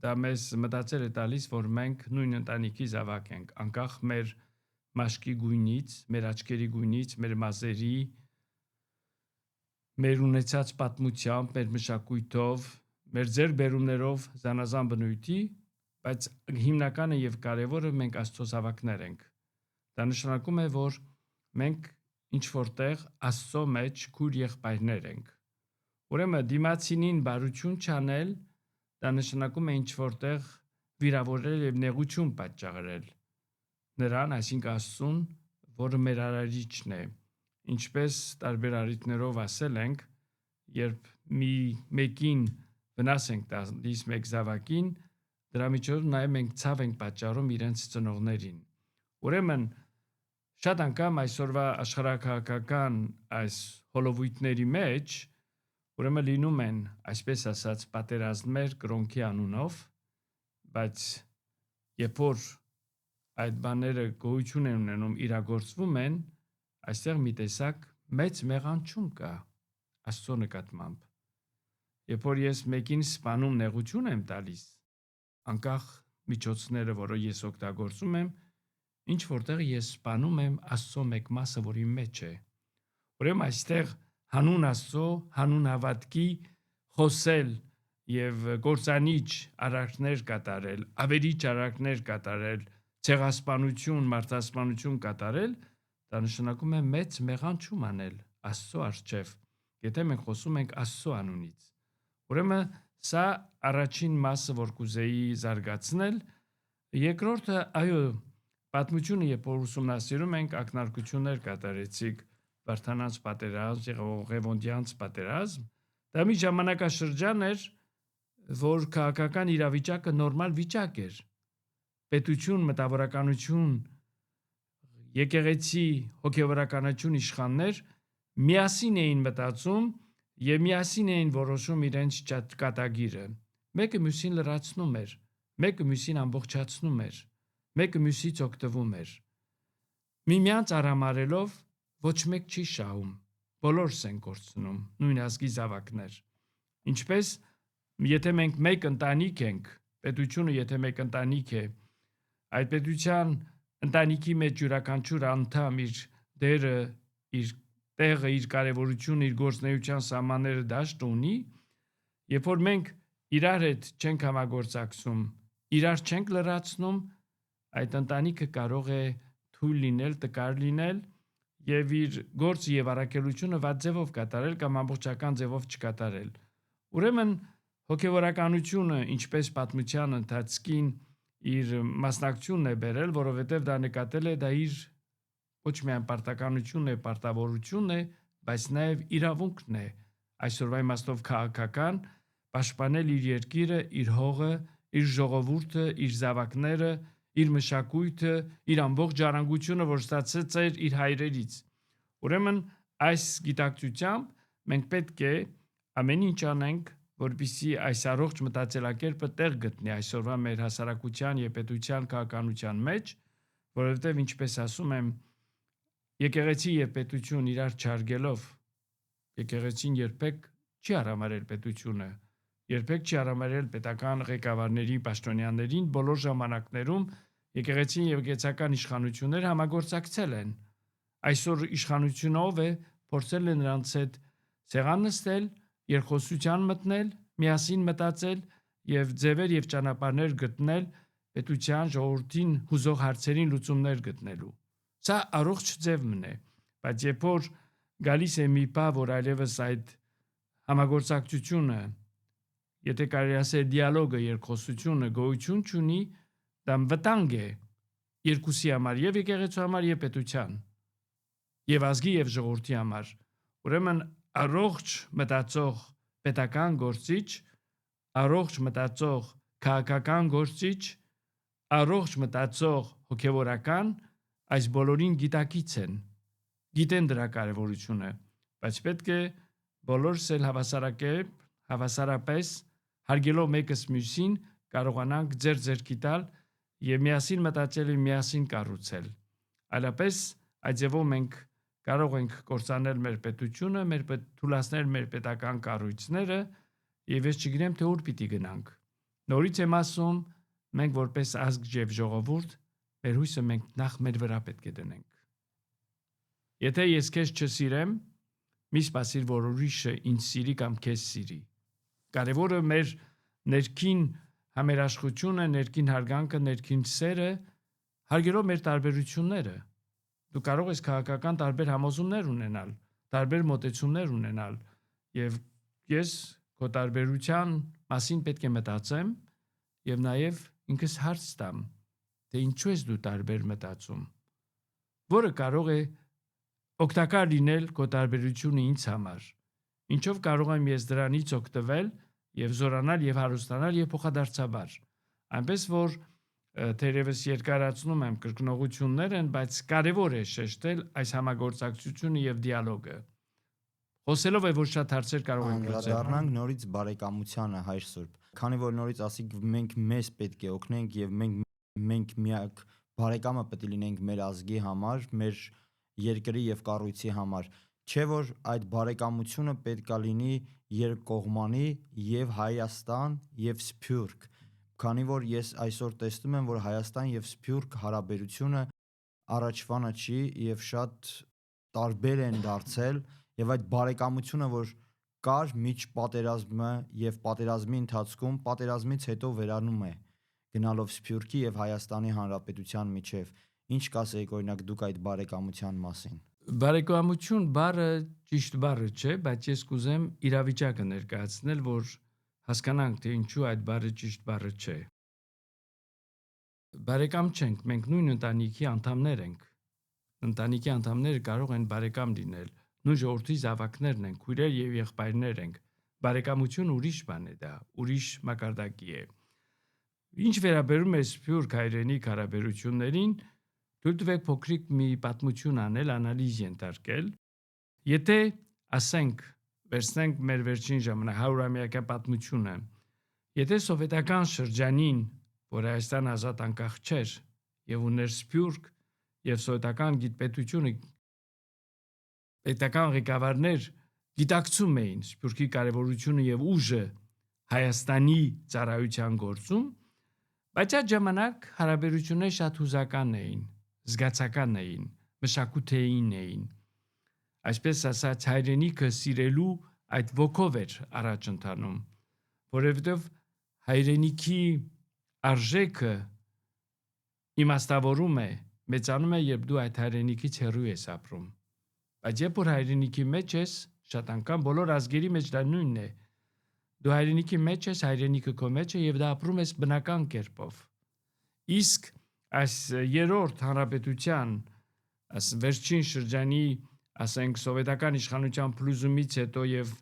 դա մեզ մտածել է տալիս, որ մենք նույն ընտանիքի զավակ ենք, անկախ մեր մաշկի գույնից, մեր աչքերի գույնից, մեր մազերի, մեր ունեցած պատմությամբ, մեր մշակույթով, մեր ձեռքբերումներով զանազան բնույթի, բայց հիմնականը եւ կարեւորը մենք Աստծո զավակներ ենք։ Դա նշանակում է, որ մենք ինչ որտեղ Աստծո մեջ քույր եղբայրներ ենք։ Ուրեմն դիմացինին բարություն չանել, դա նշանակում է ինչ որտեղ վիրավորել եւ նեղություն պատճառել նրան, այսինքն Աստծուն, որը մեր արարիչն է։ Ինչպես տարբեր առիթներով ասել ենք, երբ մեկին վնաս ենք տալիս մեկ զավակին, դրա միջոցով նաեւ մենք ցավ ենք պատճառում իրենց ծնողներին։ Ուրեմն շատ անգամ այսօրվա աշխարհակաղակական այս հոլովույթների մեջ ուրեմն լինում են, այսպես ասած, պատերազմներ կրոնքի անունով, բայց երբ որ այդ բաները գոյություն են ունենում, իրագործվում են, այստեղ մի տեսակ մեծ մեղանչում կա Աստծո նկատմամբ։ Երբ որ ես մեկին սպանում նեղություն եմ տալիս, անկախ միջոցները, որը ես օգտագործում եմ, ինչ որտեղ ես սպանում եմ Աստծո մեկ մասը, որի մեջ է։ Ուրեմն այստեղ հանուն Աստծո, հանուն հավատքի խոսել եւ կործանիչ արարքներ կատարել, ավերիչ արարքներ կատարել, ցեղասպանություն, մարդասպանություն կատարել, դա նշանակում է մեծ մեղանչում անել Աստծո առջև, եթե մենք խոսում ենք Աստծո անունից։ Ուրեմն սա առաջին մասը, որ կուզեի զարգացնել, երկրորդը, այո, պատմությունը, երբ որ ուսումնասիրում ենք, ակնարկություններ կատարեցիք Վարդանանց պատերազմ, Ղևոնդյանց պատերազմ, դա մի ժամանակաշրջան էր, որ քաղաքական իրավիճակը նորմալ վիճակ էր։ Պետություն, մտավորականություն, եկեղեցի, հոգևորականություն իշխաններ միասին էին մտածում եւ միասին էին որոշում իրենց կատագիրը։ Մեկը մյուսին լրացնում էր, մեկը մյուսին ամբողջացնում էր, մեկը մյուսից օգտվում էր։ Միմյանց արամարելով ոչ մեկ չի շահում, բոլորս են կորցնում, նույն ազգի զավակներ։ Ինչպես եթե մենք մեկ ընտանիք ենք, պետությունը եթե մեկ ընտանիք է, այդ պետության ընտանիքի մեջ յուրաքանչյուր անդամ իր դերը, իր տեղը, իր կարևորությունը, իր գործնեության սահմանները դաշտ ունի, երբ որ մենք իրար հետ չենք համագործակցում, իրար չենք լրացնում, այդ ընտանիքը կարող է թույլ լինել, տկար լինել եւ իր գործը եւ առաքելությունը վատ ձևով կատարել կամ ամբողջական ձևով չկատարել։ Ուրեմն հոգևորականությունը, ինչպես պատմության ընթացքին իր մասնակցությունն է բերել, որովհետև դա նկատել է, դա իր ոչ միայն պարտականությունն է, պարտավորությունն է, բայց նաև իրավունքն է, այսօրվա իմաստով քաղաքական, պաշտպանել իր երկիրը, իր հողը, իր ժողովուրդը, իր զավակները, իր մշակույթը, իր ամբողջ ժառանգությունը, որ ստացած էր իր հայրերից։ Ուրեմն այս գիտակցությամբ մենք պետք է ամեն ինչ անենք, որպեսզի այս առողջ մտածելակերպը տեղ գտնի այսօրվա մեր հասարակության եւ պետության քաղաքականության մեջ, որովհետեւ ինչպես ասում եմ, եկեղեցի եւ պետություն իրար չարգելով, եկեղեցին երբեք չի արամարել պետությունը, երբեք չի արամարել պետական ղեկավարներին, պաշտոնյաներին, բոլոր ժամանակներում եկեղեցին եւ եկեղեցական իշխանությունները համագործակցել են։ Այսօր իշխանությունը ով է, փորձել է նրանց հետ սեղան նստել, երկխոսության մտնել, միասին մտածել եւ ձևեր եւ ճանապարհներ գտնել պետության ժողովրդին հուզող հարցերին լուծումներ գտնելու։ Սա առողջ ձևն է, բայց երբ որ գալիս է մի բա, որ այլևս այդ համագործակցությունը, եթե կարելի ասել դիալոգը, երկխոսությունը գոյություն չունի, դա վտանգ է երկուսի համար, եւ եկեղեցու համար, եւ պետության, եւ ազգի եւ ժողովրդի համար։ Ուրեմն առողջ մտածող պետական գործիչ, առողջ մտածող քաղաքական գործիչ, առողջ մտածող հոգեվորական այս բոլորին գիտակից են, գիտեն դրա կարևորությունը, բայց պետք է բոլորս էլ հավասարապես հարգելով մեկս մյուսին կարողանանք ձեր տալ եւ միասին մտածել եւ միասին կառուցել։ Այլապես այդ ձևով մենք կարող ենք կործանել մեր պետությունը, թուլացնել մեր պետական կառույցները եւ ես չգիտեմ թե ուր պիտի գնանք։ Նորից եմ ասում, մենք որպես ազգ եւ ժողովուրդ մեր հույսը մենք նախ մեր վրա պետք է դնենք։ Եթե ես քեզ չսիրեմ, մի սպասիր, որ ուրիշը ինձ սիրի կամ քեզ սիրի։ Կարևորը մեր ներքին համերաշխությունը, ներքին հարգանքը, ներքին սերը, հարգելով մեր տարբերությունները։ Դու կարող ես քաղաքական տարբեր համոզումներ ունենալ, տարբեր մոտեցումներ ունենալ, եւ ես քո տարբերության մասին պետք է մտածեմ եւ նաեւ ինքս հարց տամ, թե ինչու ես դու տարբեր մտածում, որը կարող է օգտակար լինել քո տարբերությունը ինձ համար, ինչով կարող եմ ես դրանից օգտվել եւ զորանալ եւ հարստանալ եւ փոխադարձաբար, այնպես որ թերևս երկարացնում եմ կրկնողություններ են, բայց կարևոր է շեշտել այս համագործակցությունը եւ դիալոգը։ Խոսելով է որ շատ հարցեր կարող ենք լուծել։ Անդրադառնանք նորից բարեկամությանը, Հայր Սուրբ, քանի որ նորից ասիկ մենք մեզ պետք է օգնենք եւ մենք միակ բարեկամը պետք է լինենք մեր ազգի համար, մեր երկրի եւ կառույցի համար, չէ որ այդ բարեկամությունը պետքա լինի երկկողմանի եւ Հայաստան եւ Սփյուռք, քանի որ ես այսօր տեսնում եմ, որ Հայաստան եւ Սփյուռք հարաբերությունը առաջվանը չի եւ շատ տարբեր են դարձել եւ այդ բարեկամությունը, որ կար միջ պատերազմը եւ պատերազմի ընթացքում պատերազմից հետո վերանում է գնալով Սփյուռքի եւ Հայաստանի Հանրապետության միջև։ Ինչ կասեիք օրինակ դուք այդ բարեկամության մասին։ Բարեկամություն բառը ճիշտ բառը չէ, բայց ես կուզեմ իրավիճակը ներկայացնել, որ հասկանանք, թե ինչու այդ բառը ճիշտ բառը չէ։ Բարեկամ չենք, մենք նույն ընտանիքի անդամներ ենք։ Ընտանիքի անդամները կարող են բարեկամ լինել, նույն ժողովրդի զավակներն են, քույրեր եւ եղբայրներ ենք։ Բարեկամություն ուրիշ բան է դա, ուրիշ մակարդակի է։ Ինչ վերաբերում է Սփյուռք հայրենիք հարաբերություններին, թույլ տվեք փոքրիկ մի պատմություն անել, անալիզ ենթարկել։ Եթե ասենք, վերցնենք մեր վերջին ժամանակ 100-ամյակա պատմությունը, եթե սովետական շրջանին, որ Հայաստան ազատ անկախ չէր եւ ուներ Սփյուռք եւ սովետական գիտպետությունը, պետական ղեկավարներ գիտակցում էին Սփյուռքի կարևորությունը եւ ուժը Հայաստանի ծառայության գործում, բայց այդ ժամանակ հարաբերությունները շատ հուզական էին, զգացական էին, մշակութային էին։ Այսպես ասած, հայրենիքը սիրելու այդ ոգով էր առաջ ընթանում, որովհետև հայրենիքի արժեքը իմաստավորում է, մեծանում է, երբ դու այդ հայրենիքից հեռու ես ապրում։ Բայց երբ որ հայրենիքի մեջ ես, շատ անգամ բոլոր ազգերի մեջ դա նույնն է։ Դու հայրենիքի մեջ ես, հայրենիքը քո մեջ է եւ դա ապրում ես բնական կերպով։ Իսկ այս երրորդ հանրապետության, այս վերջին շրջանի, ասենք սովետական իշխանության փլուզումից հետո եւ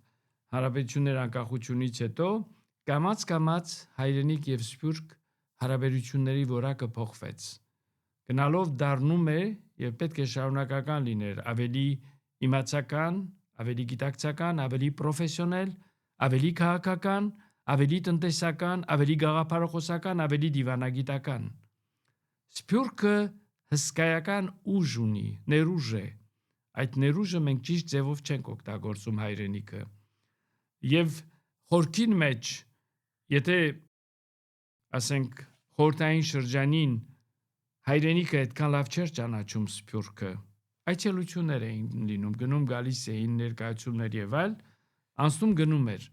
հանրապետությունների անկախությունից հետո կամաց հայրենիք եւ Սփյուռք հարաբերությունների որակը փոխվեց։ Գնալով դառնում է եւ պետք է շարունակական լիներ ավելի իմացական, ավելի գիտակցական, ավելի պրոֆեսիոնալ, ավելի քաղաքական, ավելի տնտեսական, ավելի գաղափարախոսական, ավելի դիվանագիտական։ Սփյուռքը հսկայական ուժ ունի, ներուժ է։ Այդ ներուժը մենք ճիշտ ձևով չենք օգտագործում հայրենիքը։ Եվ խորքին մեջ, եթե ասենք խորհրդային շրջանին հայրենիքը այդքան լավ չէր ճանաչում Սփյուռքը, այցելություններ էին լինում, գնում գալիս էին ներկայացումներ եւ այլ, անցնում գնում էր։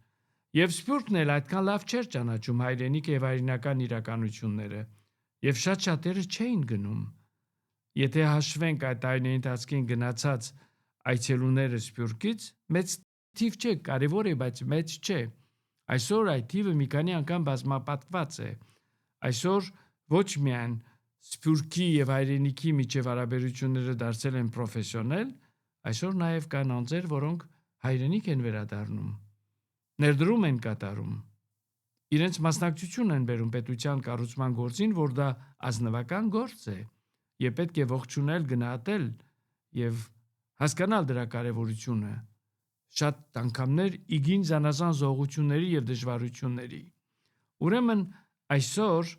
Եվ Սփյուռքն էլ այդքան լավ չէր ճանաչում հայրենիքը եւ հայրենական իրականությունները, եւ շատ շատերը չէին գնում։ Եթե հաշվենք այդ տարիների ընթացքին գնացած այցելուները Սփյուռքից, մեծ թիվ չէ, կարևոր է, բայց մեծ չէ։ Այսօր այդ թիվը մի քանի անգամ բազմապատկված է։ Այսօր ոչ միայն սփյուռքի եւ հայրենիքի միջև հարաբերությունները դարձել են պրոֆեսիոնալ, այսօր նաեւ կան անձեր, որոնք հայրենիք են վերադառնում, ներդրում են կատարում, իրենց մասնակցություն են բերում պետության կառուցման գործին, որ դա ազնվական գործ է, եւ պետք է ողջունել, գնահատել եւ հասկանալ դրա կարեւորությունը։ Շատ անգամներ իգին զանազան զողությունների եւ դժվարությունների։ Ուրեմն այսօր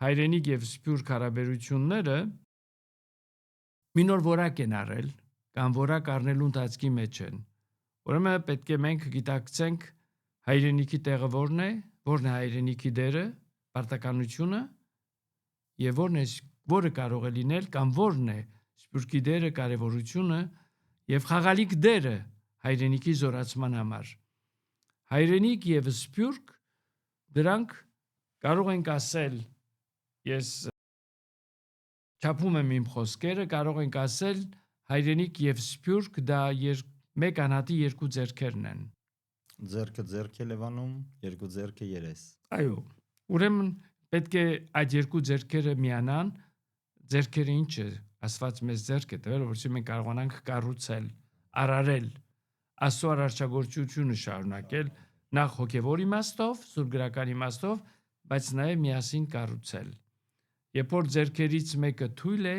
հայրենիք եւ սփյուռք հարաբերությունները մի նոր որակ են առել կամ որակ առնելու ընթացքի մեջ են։ Ուրեմն պետք է մենք գիտակցենք հայրենիքի տեղը որն է հայրենիքի դերը, պարտականությունը եւ որը կարող է լինել կամ որն է սփյուռքի դերը, կարեւորությունը եւ խաղալիք դերը հայրենիքի զորացման համար։ Հայրենիք եւ սփյուռք դրանք կարող ենք ասել, ես չափում եմ իմ խոսքերը, կարող ենք ասել հայրենիք եւ սփյուռք դա մեկ անհատի երկու ձեռքերն են։ Ձեռքը ձեռք է Լևանում, երկու ձեռքը երես։ Այո, ուրեմն պետք է այդ երկու ձեռքերը միանան, ձեռքերը ինչ է, ասված մեզ ձեռք է տվել, որովհետեւ մենք կարողանանք կառուցել, արարել, Աստծո արարչագործությունը շարունակել, նախ հոգևոր իմաստով, սուրբգրական իմաստով, բայց նաև միասին կառուցել։ Երբ որ ձեռքերից մեկը թույլ է,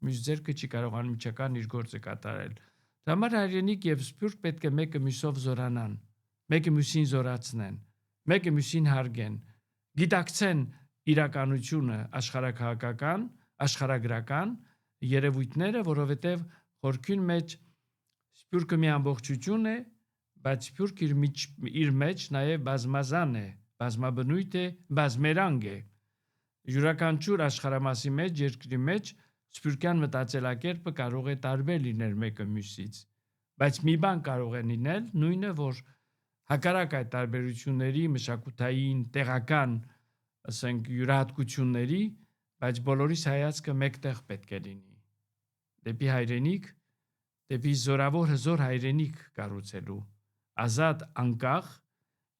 մյուս ձեռքը չի կարողանում միջական իր գործը կատարել։ Դա համար հայրենիք եւ սփյուռք պետք է մեկը մյուսով զորանան, մեկը մյուսին զորացնեն, մեկը մյուսին հարգեն, գիտակցեն իրականությունը աշխարհակահաղական, աշխարհագրական երևույթները, որովհետեւ խորքին մեջ սփյուռքը մի ամբողջություն է, բայց սփյուռքը իր մեջ նաև բազմազան է, բազմաբնույթ է, բազմերանգ է։ Յուրաքանչյուր աշխարհամասի մեջ, երկրի մեջ սփյուռքյան մտածելակերպը կարող է տարբեր լինել մեկը մյուսից, բայց մի բան կարող է լինել, նույնը, որ հակառակ այդ տարբերությունների մշակութային, տեղական, ասենք յուրահատկությունների, բայց բոլորիս հայացքը մեկտեղ պետք է լինի։ Դեպի հայրենիք, դեպի զորավոր հզոր հայրենիք կառուցելու, ազատ, անկախ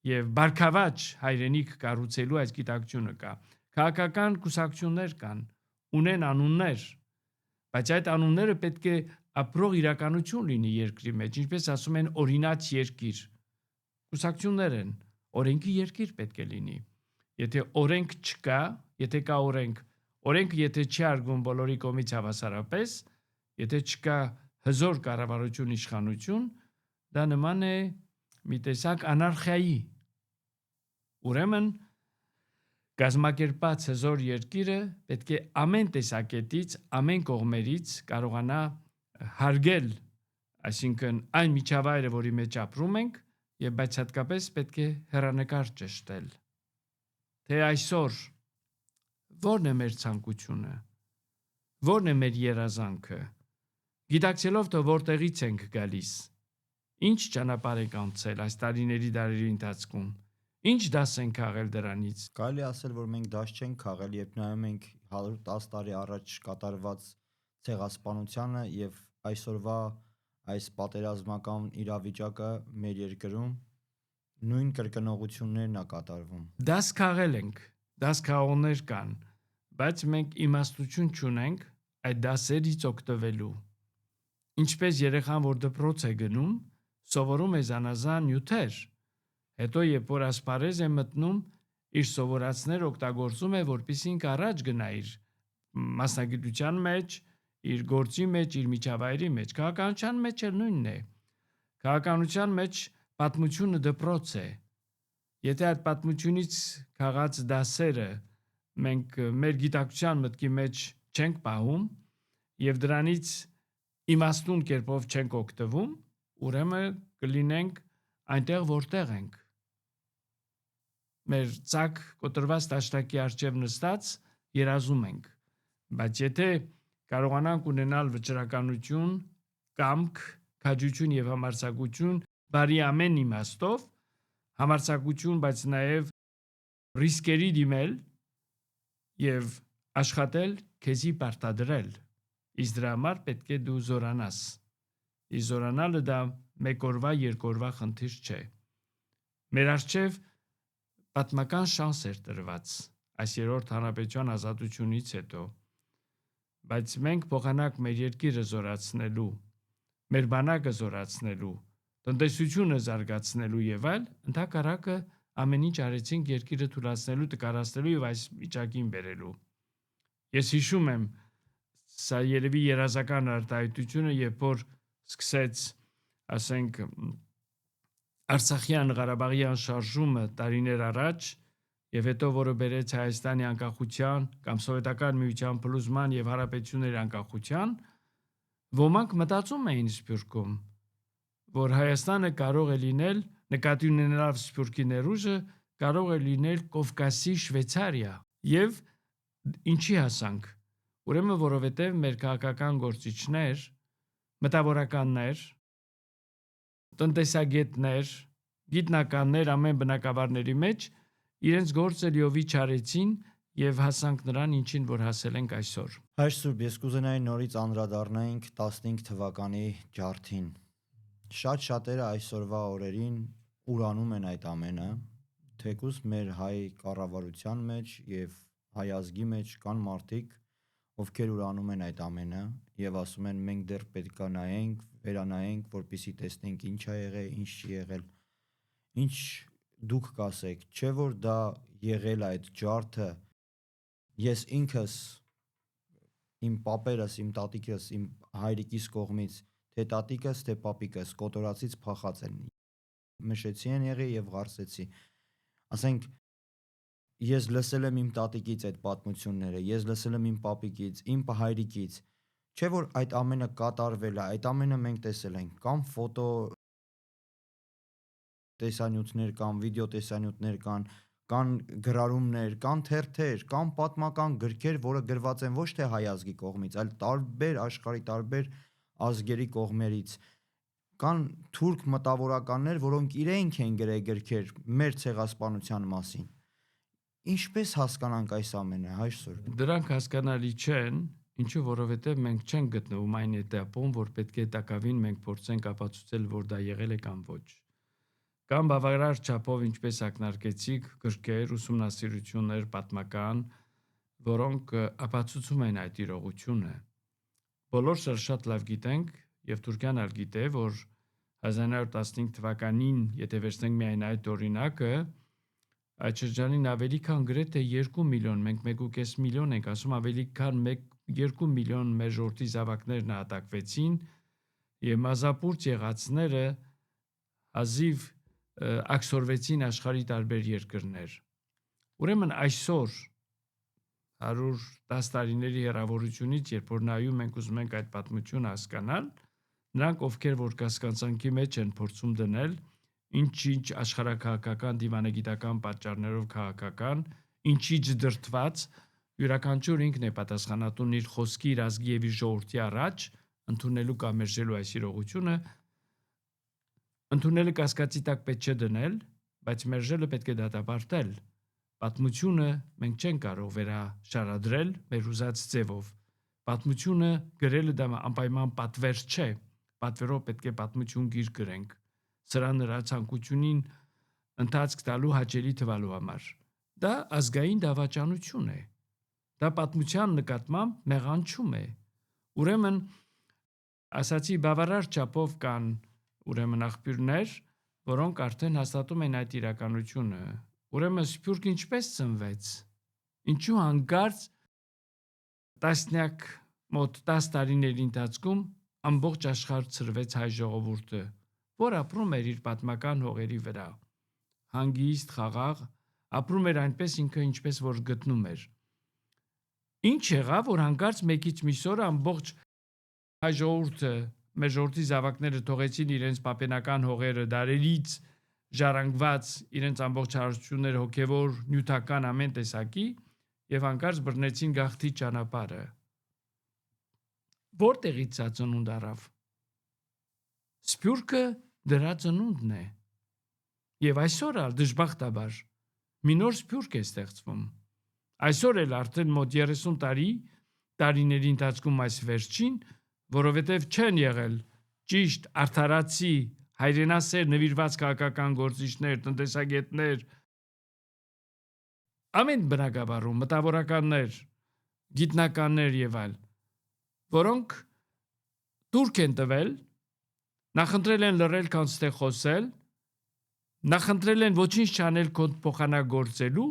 եւ բարգավաճ հայրենիք կառուցելու այս գիտակցությունը կա։ Քաղաքական կուսակցություններ կան, ունեն անուններ, բայց այդ անունները պետք է ապրող իրականություն լինի երկրի մեջ, ինչպես ասում են օրինաց երկիր։ Կուսակցություններ են, օրենքի երկիր պետք է լինի։ Եթե օրենք չկա, եթե կա օրենք եթե չի արգում բոլորի կողմից հավասարապես, եթե չկա հզոր կառավարություն իշխանություն, դա նման է մի տեսակ անարխիայի։ Ուրեմն կազմակերպած հզոր երկիրը պետք է ամեն տեսակետից, ամեն կողմերից կարողանա հարգել, այսինքն այն միջավայրը, որի մեջ ապրում ենք, եւ բայց հատկապես պետք է հեռանկար ճշտել։ Թե այսօր ո՞րն է մեր ցանկությունը, ո՞րն է մեր երազանքը, գիտակցելով թե որտեղից ենք գալիս, ինչ ճանապարհ ենք անցել այս տարիների դարերի ընթացքում, ինչ դաս ենք քաղել դրանից։ Կարելի ասել, որ մենք դաս չենք քաղել, երբ նայում ենք 110 տարի առաջ կատարված ցեղասպանությանը եւ այսօրվա այս պատերազմական իրավիճակը մեր երկրում նույն կրկնողություններն է կատարվում։ Դաս քաղել ենք, դաս քաղողներ կան, բայց մենք իմաստություն չունենք այդ դասերից օգտվելու։ Ինչպես երեխան, որ դպրոց է գնում, սովորում է զանազան նյութեր, հետո երբ որ ասպարեզ է մտնում, իր սովորածները օգտագործում է, որպեսզի ինքը առաջ գնա իր մասնագիտության մեջ, իր գործի մեջ, իր միջավայրի մեջ, քաղաքականության մեջ էլ նույնն է։ Քաղաքականության մեջ պատմությունը դպրոց է։ Եթե այդ պատմությունից քաղած դասերը մենք մեր գիտակցության մտքի մեջ չենք պահում եւ դրանից իմաստուն կերպով չենք օգտվում, ուրեմն կլինենք այնտեղ, որտեղ ենք։ Մեր ցակ կոտրված տաշտակի առջև նստած երազում ենք, բայց եթե կարողանանք ունենալ վճռականություն, կամք, քաջություն եւ համարձակություն, բարի ամեն իմաստով, համարձակություն, բայց նաեւ ռիսկերի դիմել եւ աշխատել, քեզի պարտադրել։ Իսկ դրա համար պետք է դու զորանաս։ Իսկ զորանալը դա մեկ օրվա, երկու օրվա խնդիր չէ։ Մեր առջև պատմական շանս էր տրված այս երրորդ հանրապետության ազատությունից հետո, բայց մենք փոխանակ մեր երկիրը զորացնելու, մեր բանակը զորացնելու, տնտեսությունը զարգացնելու եւ այլ, ընդհակառակը ամեն ինչ արեցինք երկիրը թույլատնելու, տկարացնելու եւ այս վիճակին բերելու։ Ես հիշում եմ, սա երևի երազական արտահայտությունը, երբ որ սկսեց, ասենք, Արցախյան Ղարաբաղյան շարժումը տարիներ առաջ եւ հետո որը բերեց Հայաստանի անկախության կամ սովետական միության փլուզման եւ հարաբերությունների անկախության, ոմանք մտածում էին Սփյուռքում, որ Հայաստանը կարող է լինել, նկատի ունենալով Սփյուռքի ներուժը, կարող է լինել Կովկասի Շվեյցարիա եւ ինչի հասանք։ Ուրեմն որովհետեւ մեր քաղաքական գործիչներ, մտավորականներ, տնտեսագետներ, գիտնականներ ամեն բնակավարների մեջ իրենց գործը լիովի չարեցին եւ հասանք նրան, ինչին որ հասել ենք այսօր։ Հայր Սուրբ, ես կուզենայի նորից անդրադառնանք 15 թվականի ջարդին։ Շատ շատերը այսօրվա օրերին ուրանում են այդ ամենը, թեկուզ մեր հայ կառավարության մեջ եւ հայ ազգի մեջ կան մարդիկ, ովքեր ուրանում են այդ ամենը եւ ասում են մենք դեռ պետքա նայենք, վերանայենք, որպեսզի տեսնենք ինչ ա եղել, ինչ չի եղել։ Ինչ դուք կասեք, չէ որ դա եղել այդ ջարդը, ես ինքս իմ պապերս, իմ տատիկս, իմ հայրիկիս կողմից, թե տատիկս, թե պապիկս կոտորածից փախած են, մշեցի են եղել եւ ղարսեցի։ Ասենք ես լսել եմ իմ տատիկից այդ պատմությունները, ես լսել եմ իմ պապիկից, իմ հայրիկից, չէ որ այդ ամենը կատարվել է, այդ ամենը մենք տեսել ենք, կամ ֆոտո տեսանյութներ կան, վիդեո տեսանյութներ կան գրառումներ, կան թերթեր, կան պատմական գրքեր, որը գրված են ոչ թե հայ ազգի կողմից, այլ տարբեր աշխարհի տարբեր ազգերի կողմերից։ Կան թուրք մտավորականներ, որոնք իրենք են գրել գրքեր մեր ցեղասպանության մասին։ Ինչպես հասկանանք այս ամենը, Հայր Սուրբ։ Դրանք հասկանալի չեն, ինչու որովհետև մենք չենք գտնվում այն этаպում, որ պետք է տակավին մենք փորձենք ապացուցել, որ դա եղել է կամ ոչ։ Կամ բավարար չափով, ինչպես ակնարկեցիք, գրքեր, ուսումնասիրություններ, պատմական, որոնք ապացուցում են այդ իրողությունը։ Բոլորս շատ լավ գիտենք, եւ Թուրքիան ալ գիտե, որ 1915 թվականին, եթե վերցնենք միայն այդ օրինակը, այդ շրջանին ավելի քան գրեթե 2 միլիոն, մենք 1.5 միլիոն ենք ասում, ավելի քան 2 միլիոն մեր ժողովրդի զավակներ նահատակվեցին եւ մազապուրծ եղածները հազիվ աքսորվեցին աշխարհի տարբեր երկրներ։ Ուրեմն այսօր 110 տարիների հեռավորությունից, երբ որ նայում ենք, ուզում ենք այդ պատմությունը հասկանալ, նրանք ովքեր որ կասկածանքի մեջ են փորձում դնել, ինչ աշխարհակահաղական դիվանագիտական պատճառներով քաղաքական, ինչից դրդված, յուրաքանչյուր ինքն է պատասխանատուն իր խոսքի, իր ազգի եւ իր ժողովրդի առաջ, ընդունելու կամ մերժելու այս իրողությունը, ընդունելը կասկածի տակ պետք չէ դնել, բայց մերժելը պետք է դատապարտել։ Պատմությունը մենք չենք կարող վերաշարադրել մեր ուզած ձևով։ Պատմությունը գրելը դա անպայման պատվեր չէ։ Պատվերով պետք է պատմություն գիր գրենք։ Սրա նրա ցանկությունին ընթացք տալու հաճելի թվալու համար։ Դա ազգային դավաճանություն է։ Դա պատմության նկատմամբ մեղանչում է։ Ուրեմն ասացի բավարար չափով կան ուրեմն աղբյուրներ, որոնք արդեն հաստատում են այդ իրականությունը։ Ուրեմն Սփյուռք ինչպես ծնվեց։ Ինչու հանկարծ տասնյակ մոտ 10 տարիների ընթացքում ամբողջ աշխարհ ծրվեց հայ ժողովուրդը, որ ապրում էր իր պատմական հողերի վրա, հանգիստ, խաղաղ, ապրում էր այնպես ինքը ինչպես որ գտնում էր։ Ինչ եղավ, որ հանկարծ մեկից միսօրը ամբողջ հայ ժողովուրդը, մեր ժողովրդի զավակները թողեցին իրենց պապենական հողերը դարերից ժառանգված իրենց ամբողջ հարստությունները հոգևոր, նյութական ամեն տեսակի եւ հանկարծ բռնեցին գաղթի ճանապարհը։ Որտեղից սա ծնունդ առավ։ Սփյուռքը դրա ծնունդն է։ Եվ այսօր ալ դժբախտաբար մի նոր Սփյուռք է ստեղծվում։ Այսօր էլ արդեն մոտ 30 տարիների ընթացքում այս վերջին, որովհետև չեն եղել ճիշտ արդարացի հայրենասեր նվիրված քաղաքական գործիչներ, տնտեսագետներ, ամեն բնակավարում, մտավորականներ, գիտնականներ եւ այլ, որոնք դուրք են տվել, նախընտրել են լռել, քան ստեղ խոսել, նախընտրել են ոչինչ չանել կոդ փոխանագործելու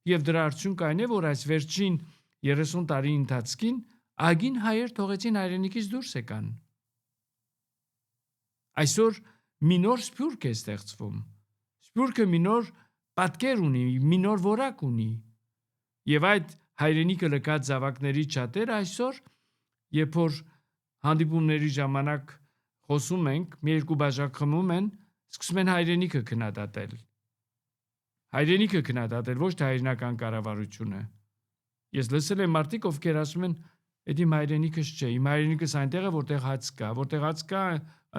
եւ դրա արդյունքը այն է, որ այս վերջին 30 տարի ընթացքին ագին հայեր թողեցին հայրենիքից դուրս եկան։ Այսօր մի նոր սփյուռք է ստեղծվում։ Սփյուռքը մի նոր պատկեր ունի, մի նոր որակ ունի։ Եվ այդ հայրենիքը լքած զավակների շատերը այսօր, երբ որ հանդիպումների ժամանակ խոսում ենք, մի երկու բաժակ խմում են, սկսում են հայրենիքը քննադատել։ Հայրենիքը քննադատել, ոչ թե հայրենական կառավարությունը։ Ես լսել եմ մարդիկ, ովքեր ասում են, «Էդ իմ հայրենիքս չէ, իմ հայրենիքս այնտեղ է, որտեղ հաց կա, որտեղ հաց կա,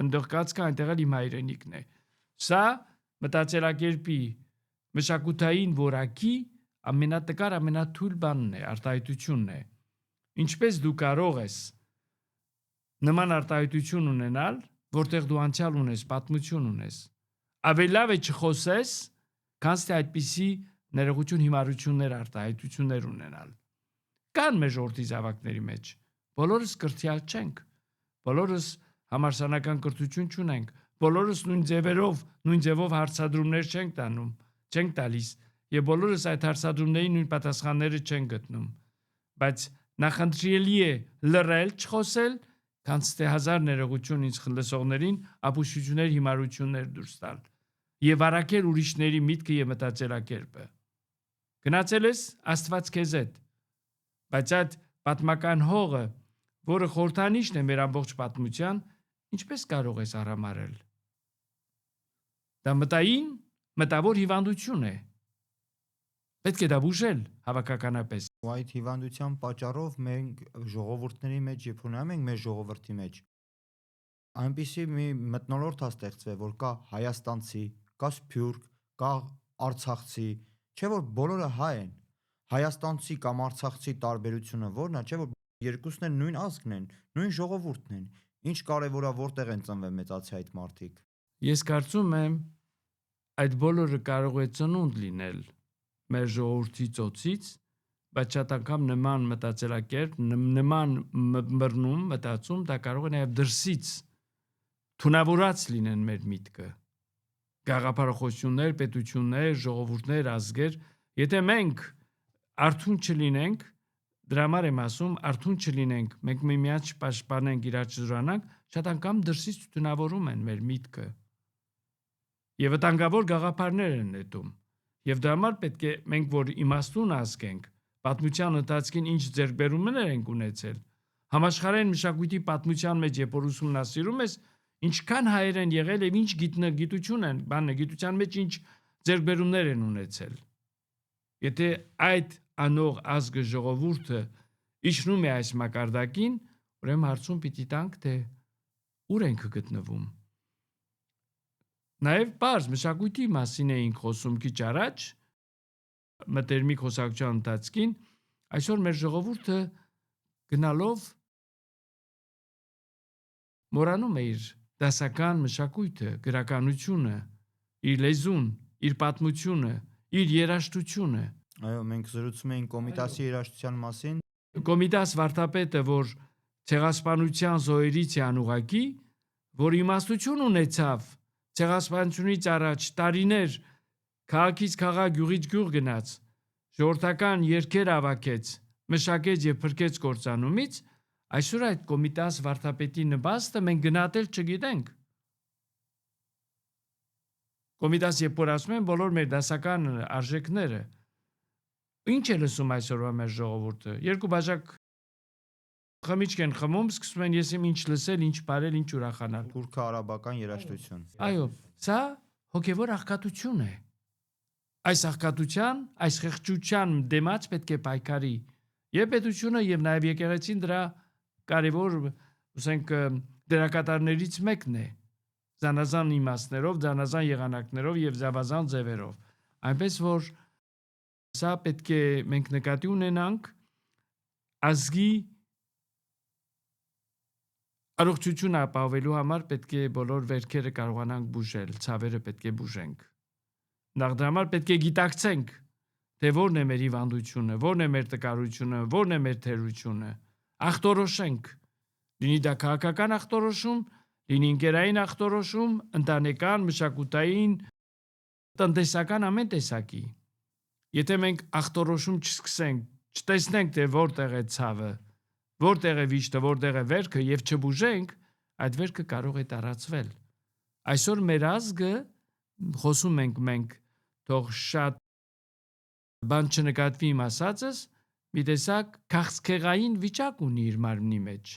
այնտեղ կաց կա, այնտեղ էլ իմ հայրենիքն է»։ Սա մտածելակերպի մշակութային որակի ամենատկար, ամենաթույլ բանն է, արտահայտությունն է։ Ինչպես դու կարող ես նման արտահայտություն ունենալ, որտեղ դու անցյալ ունես, պատմություն ունես։ Ավելի լավ է չխոսես, քան թե այդպիսի ներողություն, հիմարություններ, արտահայտություններ ունենալ։ Կան մեր ժողովրդի զավակների մեջ։ Բոլորս կրթյալ չենք։ Բոլորս համալսարանական կրթություն չունենք։ Բոլորս նույն ձևով հարցադրումներ չենք տանում, չենք տալիս, եւ բոլորս այդ հարցադրումների նույն պատասխանները չենք գտնում։ Բայց նախընտրելի է լռել, չխոսել, քան թե հազար ներողություն ինձ լսողներին, ապուշություններ, հիմարություններ դուրս տալ եւ առաքել ուրիշների միտքը եւ մտածելակերպը։ Գնացել ես Աստված քեզ հետ։ Բայց այդ պատմական հողը, որը խորհրդանիշն է մեր ամբողջ պատմության, ինչպես կարող ես արամարել։ Դա մտավոր հիվանդություն է։ Պետք է դա բուժել հավաքականապես։ Ու այդ հիվանդության պատճառով մենք ժողովուրդների մեջ, երբ ունենում ենք մեր ժողովրդի մեջ, այնպիսի մի մթնոլորտ է ստեղծվել, որ կա հայաստանցի, կա սփյուռք, կա արցախցի, չէ՞ որ բոլորը հայ են։ Հայաստանցի կամ արցախցի տարբերությունը ո՞րն է, չէ՞ որ երկուսն են նույն ազգն են, նույն ժողովուրդն են։ Ինչ կարևոր է որտեղ են ծնվել մեծացի այդ մարդիկ։ Ես կարծում եմ, այդ բոլորը կարող է ծնունդ լինել մեր ժողովրդի ծոցից, բայց շատ անգամ նման մտածելակերպ, նման մռնում, մտածում, դա կարող է նաև դրսից թունավորած լինեն մեր միտքը։ Գաղափարախոսություններ, պետություններ, ժողովուրդներ, ազգեր, եթե մենք արթուն չլինենք, դրա համար եմ ասում, արթուն չլինենք, մենք միմյանց չպաշտպանենք, իրար չզորանանք, շատ անգամ դրսից թունավորում են մեր միտքը։ Եվ վտանգավոր գաղափարներ են նետում։ Եվ դրա համար պետք է մենք, որ իմաստուն ազգ ենք, պատմության ընթացքին ինչ ձեռքբերումներ ենք ունեցել, համաշխարհային մշակույթի պատմության մեջ երբ որ ուսումնասիրում ես, ինչքան հայեր են եղել եւ ինչ գիտություն են, գիտության մեջ ինչ ձեռքբերումներ են ունեցել։ Եթե այդ անող ազգը ժողովուրդը իջնում է այս մակարդակին, ուրեմն հարցում պիտի տանք, թե ուր ենք գտնվում։ Նաև բարձ մշակույթի մասին էինք խոսում քիչ առաջ, մտերմիկ խոսակցության ընթացքին, այսօր մեր ժողովուրդը գնալով մոռանում է իր դասական մշակույթը, գրականությունը, իր լեզուն, իր պատմությունը, իր երաժշտությունը։ Այո, մենք զրուցում էինք Կոմիտասի երաժշտության մասին։ Կոմիտաս վարդապետը, որ ցեղասպանության զոհերից է անուղակի, որ իմաստություն ունեցավ ցեղասպանությունից առաջ տարիներ քաղաքից քաղաք, գյուղից գյուղ գնաց, ժողովրդական երգեր հավաքեց, մշակեց եւ փրկեց կործանումից, այսօր այդ Կոմիտաս վարդապետի նպաստը մենք գնահատել չգիտենք։ Կոմիտաս երբ որ ասում են բոլոր մեր դասական արժեքները, ինչ է լսում այսօրվա մեր ժողովուրդը։ Երկու բաժակ խմիչք են խմում, սկսում են ես ինչ լսել, ինչ բարել, ինչ ուրախանալ։ Թուրքը արաբական երաժշտություն։ Այո, սա հոգևոր աղքատություն է։ Այս աղքատության, այս խեղճության դեմաց պետք է պայքարի եւ պետությունը եւ նաեւ եկեղեցին դրա կարևոր, ասենք, դերակատարներից մեկն է։ Զանազան իմաստներով, զանազան եղանակներով եւ զավազան ձևերով։ Այնպես որ սա պետք է մենք նկատի ունենանք ազգի Առողջություն ապահովելու համար պետք է բոլոր վերքերը կարողանանք բուժել, ցավերը պետք է բուժենք։ Նախ դրա համար պետք է գիտակցենք, թե որն է մեր հիվանդությունը, որն է մեր տկարությունը, որն է մեր թերությունը։ Ախտորոշենք։ Լինի դա քաղաքական ախտորոշում, լինի ընկերային ախտորոշում, ընտանեկան, մշակութային, տնտեսական ամեն տեսակի։ Եթե մենք ախտորոշում չսկսենք, չտեսնենք, թե որտեղ է ցավը, որտեղ է վիշտը, որտեղ է վերքը եւ չբուժենք, այդ վերքը կարող է տարածվել։ Այսօր մեր ազգը խոսում ենք մենք, թող շատ բան չնկատվի իմ ասածս, մի տեսակ քաղցկեղային վիճակ ունի իր մարմնի մեջ։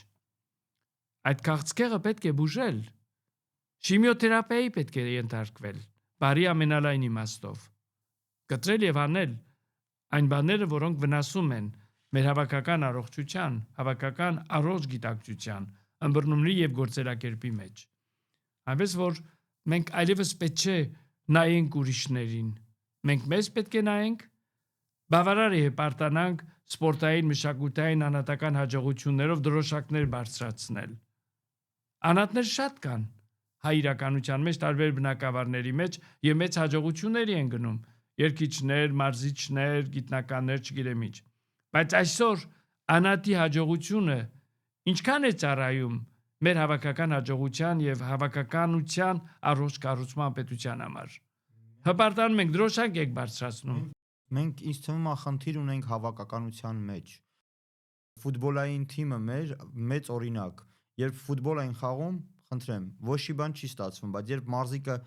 Այդ քաղցկեղը պետք է բուժել։ Շիմիոթերապիայի պետք է ենթարկվել, բարի ամենալայն իմաստով։ Կտրել եւ անել այն բաները, որոնք վնասում են մեր հավաքական առողջության, հավաքական առողջ գիտակցության, ըմբռնումների եւ գործելակերպի մեջ։ Այնպես որ մենք այլևս պետք չէ նայենք ուրիշներին, մենք մեզ պետք է նայենք, բավարար է պարտանանք սպորտային, մշակութային, անհատական հաջողություններով դրոշակներ բարձրացնել։ Անհատներ շատ կան հայ իրականության մեջ, տարբեր բնակավարների մեջ եւ մեծ հաջողությունների են գնում, երգիչներ, մարզիչներ, գիտնականներ, չգիտեմ ինչ։ Բայց այսօր անհատի հաջողությունը ինչքան է ծառայում մեր հավաքական հաջողության եւ հավաքականության առողջ կառուցման պետության համար։ Հպարտանում ենք, դրոշակ եք բարձրացնում։ Մենք ինձ թվում է խնդիր ունենք հավաքականության մեջ։ Ֆուտբոլային թիմը մեր մեծ օրինակ, երբ ֆուտբոլ են խաղում, խնդրեմ, ոչ մի բան չի ստացվում, բայց երբ մարզիկը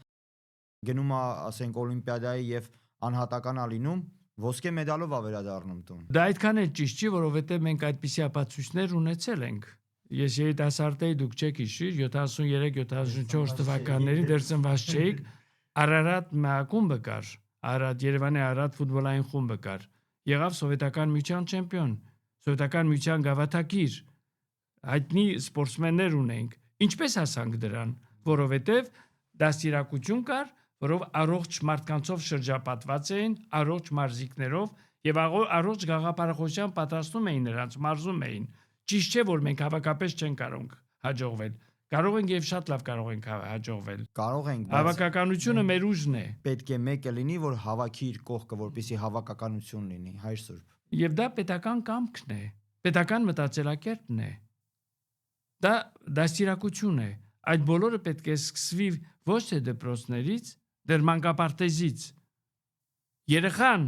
գնում է, ասենք, օլիմպիադայի եւ անհատական է լինում, ոսկե մեդալով է վերադառնում տուն։ Դա այդքան էլ ճիշտ չի, որովհետեւ մենք այդպիսի ապացույցներ ունեցել ենք։ Ես երիտասարդ էի, դուք չեք հիշի, 73-74 թվականներին դեռ ծնված չէիք, Արարատ մակումբը կար, Արարատ Երևանի Արարատ ֆուտբոլային խումբը կար։ Եղավ սովետական միության չեմպիոն, սովետական միության գավաթակիր։ Հայտնի սպորտսմեններ ունենք։ Ինչպես հասանք դրան, որովհետև դաստիարակություն կար, որով առողջ մարդկանցով շրջապատված էին, առողջ մարզիկներով եւ առողջ գաղափարախոսության պատրաստում էին նրանց, մարզում էին։ Ճիշտ չէ, որ մենք հավաքապես չեն կարող հաջողվել։ Կարող ենք եւ շատ լավ կարող ենք հաջողվել։ Կարող ենք, բայց Հավաքականությունը մեր ուժն է։ պետք է մեկը լինի, որ հավաքի իր կողքը, որպեսզի հավաքականություն լինի, հայր Սուրբ։ Եվ դա պետական կամքն է, պետական մտածելակերպն է։ Դա դաստիարակություն է։ Այդ բոլորը պետք է սկսվի ոչ թե դպրոցներից, դեռ մանկապարտեզից։ Երեխան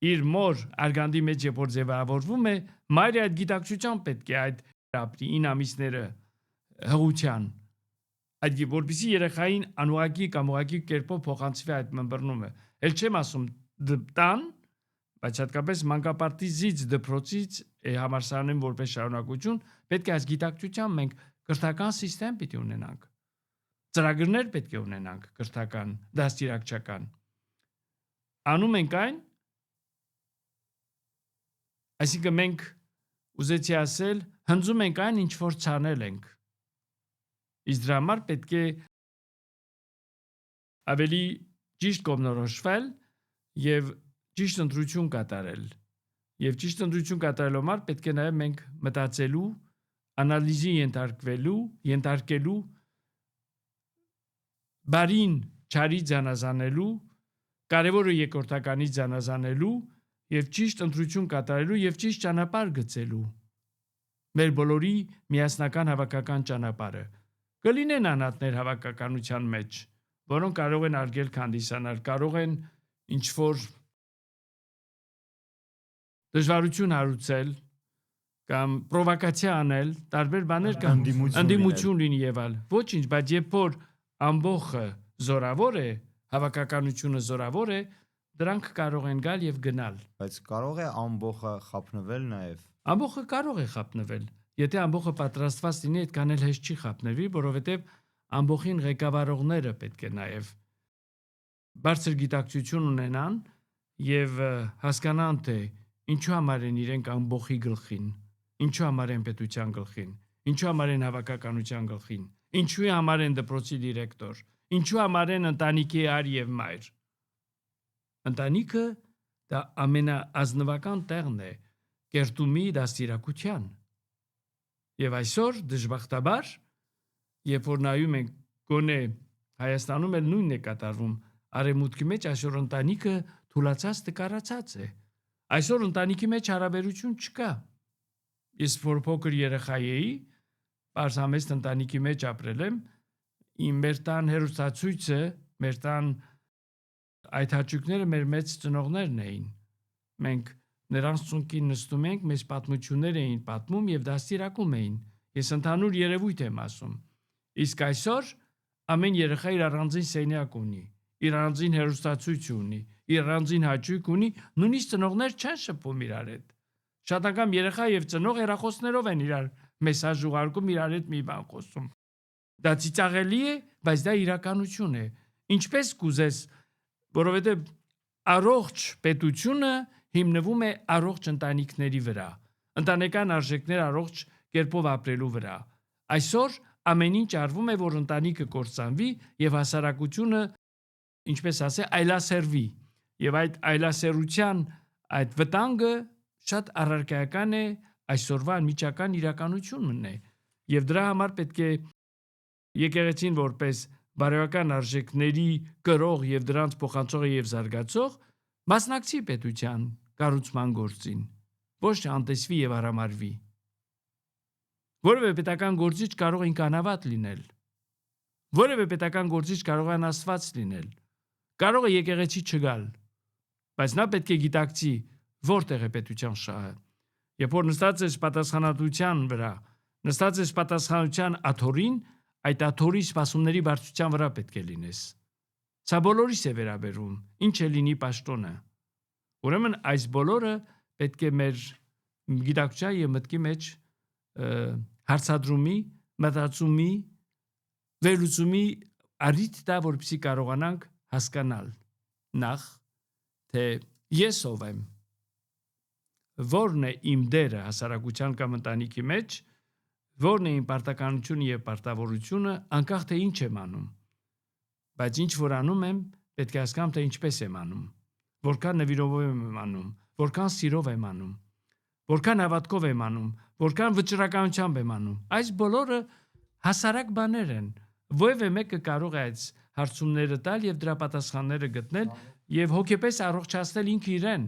իր մոր արգանդի մեջ երբ որ ձևավորվում է, մայրը այդ գիտակցության պետք է այդ ապրի 9 ամիսները հղության։ Այդ որպեսզի երեխային անուղակի կամ ուղակի կերպով փոխանցվի այդ ըմբռնումը։ Էլ չեմ ասում տան, բայց հատկապես մանկապարտեզից, դպրոցից համալսարանին որպես շարունակություն պետք է այս գիտակցությամբ մենք կրթական համակարգ պիտի ունենանք։ Ծրագրեր պետք է ունենանք կրթական, դաստիարակչական։ Անում ենք այն, այսինքն մենք ուզեցի ասել, հնձում ենք այն, ինչ որ ցանել ենք։ Իսկ դրա համար պետք է ավելի ճիշտ կողմնորոշվել եւ ճիշտ ընտրություն կատարել։ Եվ ճիշտ ընտրություն կատարելու համար պետք է նաեւ մենք մտածելու, անալիզի ենթարկելու, բարին չարի զանազանելու, կարևորը երկրորդականից զանազանելու եւ ճիշտ ընտրություն կատարելու եւ ճիշտ ճանապարհ գծելու։ Մեր բոլորի միասնական հավաքական ճանապարհը։ Կլինեն անհատներ հավաքականության մեջ, որոնք կարող են արգելք հանդիսանալ, կարող են ինչ-որ դժվարություն հարուցել կամ պրովոկացիա անել, տարբեր բաներ կամ ընդդիմություն լինի եւ այլ։ Ոչինչ, բայց երբ որ ամբողը զորավոր է, հավաքականությունը զորավոր է, դրանք կարող են գալ եւ գնալ։ Բայց կարող է ամբողը խափնվել նաեւ։ Ամբողը կարող է խափնվել։ Եթե ամբողը պատրաստված լինի, այդքան էլ հեշտ չի խափնվի, որովհետեւ ամբողին ղեկավարողները պետք է նաեւ բարձր գիտակցություն ունենան եւ հասկանան, թե ինչու համար են իրենք ամբողի գլխին, ինչու համար են պետության գլխին, ինչու համար են հավաքականության գլխին, ինչու համար են դպրոցի դիրեկտոր, ինչու համար են ընտանիքի ար եւ մայր։ Ընտանիքը դա ամենաազնվական տեղն է կերտումի դաստիարակության։ Եվ այսօր դժբախտաբար երբ որ նայում ենք գոնե Հայաստանում էլ նույնն է կատարվում, արևմուտքի մեջ այսօր ընտանիքը թուլացած տկարացած է։ Այսօր ընտանիքի մեջ հարաբերություն չկա։ Ես որ փոքր երեխա էի, պարզամեստ ընտանիքի մեջ ապրել եմ, մեր տան հերոստացույցը, մեր տան այդ հաճույքները մեր մեծ ծնողներն էին։ Մենք նրանց ծունկին նստում ենք, մեզ պատմություններ էին պատմում եւ դաստիարակում էին։ Ես ընդհանուր երևույթ եմ ասում։ Իսկ այսօր ամեն երեխա իր առանձին սենյակ ունի, իր առանձին հերոստացույց ունի, իր առանձին հաճույք ունի, նույնիսկ ծնողներ չեն շփվում իրար հետ։ Շատ անգամ երեխա եւ ծնող հեռախոսներով են իրար մեսաժ ուղարկում, իրար հետ մի բան խոսում։ Դա ծիծաղելի է, բայց դա իրականություն է։ Ինչպես կուզես, որովհետեւ առողջ պետությունը հիմնվում է առողջ ընտանիքների վրա, ընտանեկան արժեքներ առողջ կերպով ապրելու վրա։ Այսօր ամեն ինչ արվում է, որ ընտանիքը կործանվի եւ հասարակությունը, ինչպես ասե, այլասերվի։ Եվ այդ այլասերության այդ վտանգը շատ առարկայական է այսօրվա անմիջական իրականությունն է։ Եվ դրա համար պետք է եկեղեցին որպես բարոյական արժեքների կրող եւ դրանց փոխանցող եւ զարգացող մասնակցի պետության կառուցման գործին, ոչ թե անտեսվի եւ արամարվի։ Որևէ պետական գործիչ կարող է ինքանավատ լինել։ Որևէ պետական գործիչ կարող է անաստված լինել։ Կարող է եկեղեցի չգալ, բայց նա պետք է գիտակցի որտեղ է պետության շահը։ Երբ որ նստած ես պատասխանատվության վրա, նստած ես պատասխանատվության աթոռին, այդ աթոռի սպասումների բարձրության վրա պետք է լինես։ Սա բոլորիս է վերաբերում, ինչ է լինի պաշտոնը։ Ուրեմն այս բոլորը պետք է մեր գիտակցության եւ մտքի մեջ հարցադրումի, մտածումի, վերլուծումի առիթ տա, որպեսզի կարողանանք հասկանալ նախ, թե ես ով եմ, որն է իմ դերը հասարակության կամ ընտանիքի մեջ, որն է իմ պարտականությունը եւ պարտավորությունը, անկախ թե ինչ եմ անում, բայց ինչ որ անում եմ, պետք է հասկանամ, թե ինչպես եմ անում, որքան նվիրովով եմ անում, որքան սիրով եմ անում, որքան հավատքով եմ անում, որքան վճռականությամբ եմ անում։ Այս բոլորը հասարակ բաներ են։ Ովևէ մեկը կարող է այս հարցումները տալ եւ դրա պատասխանները գտնել եւ հոգեպես առողջացնել ինքը իրեն,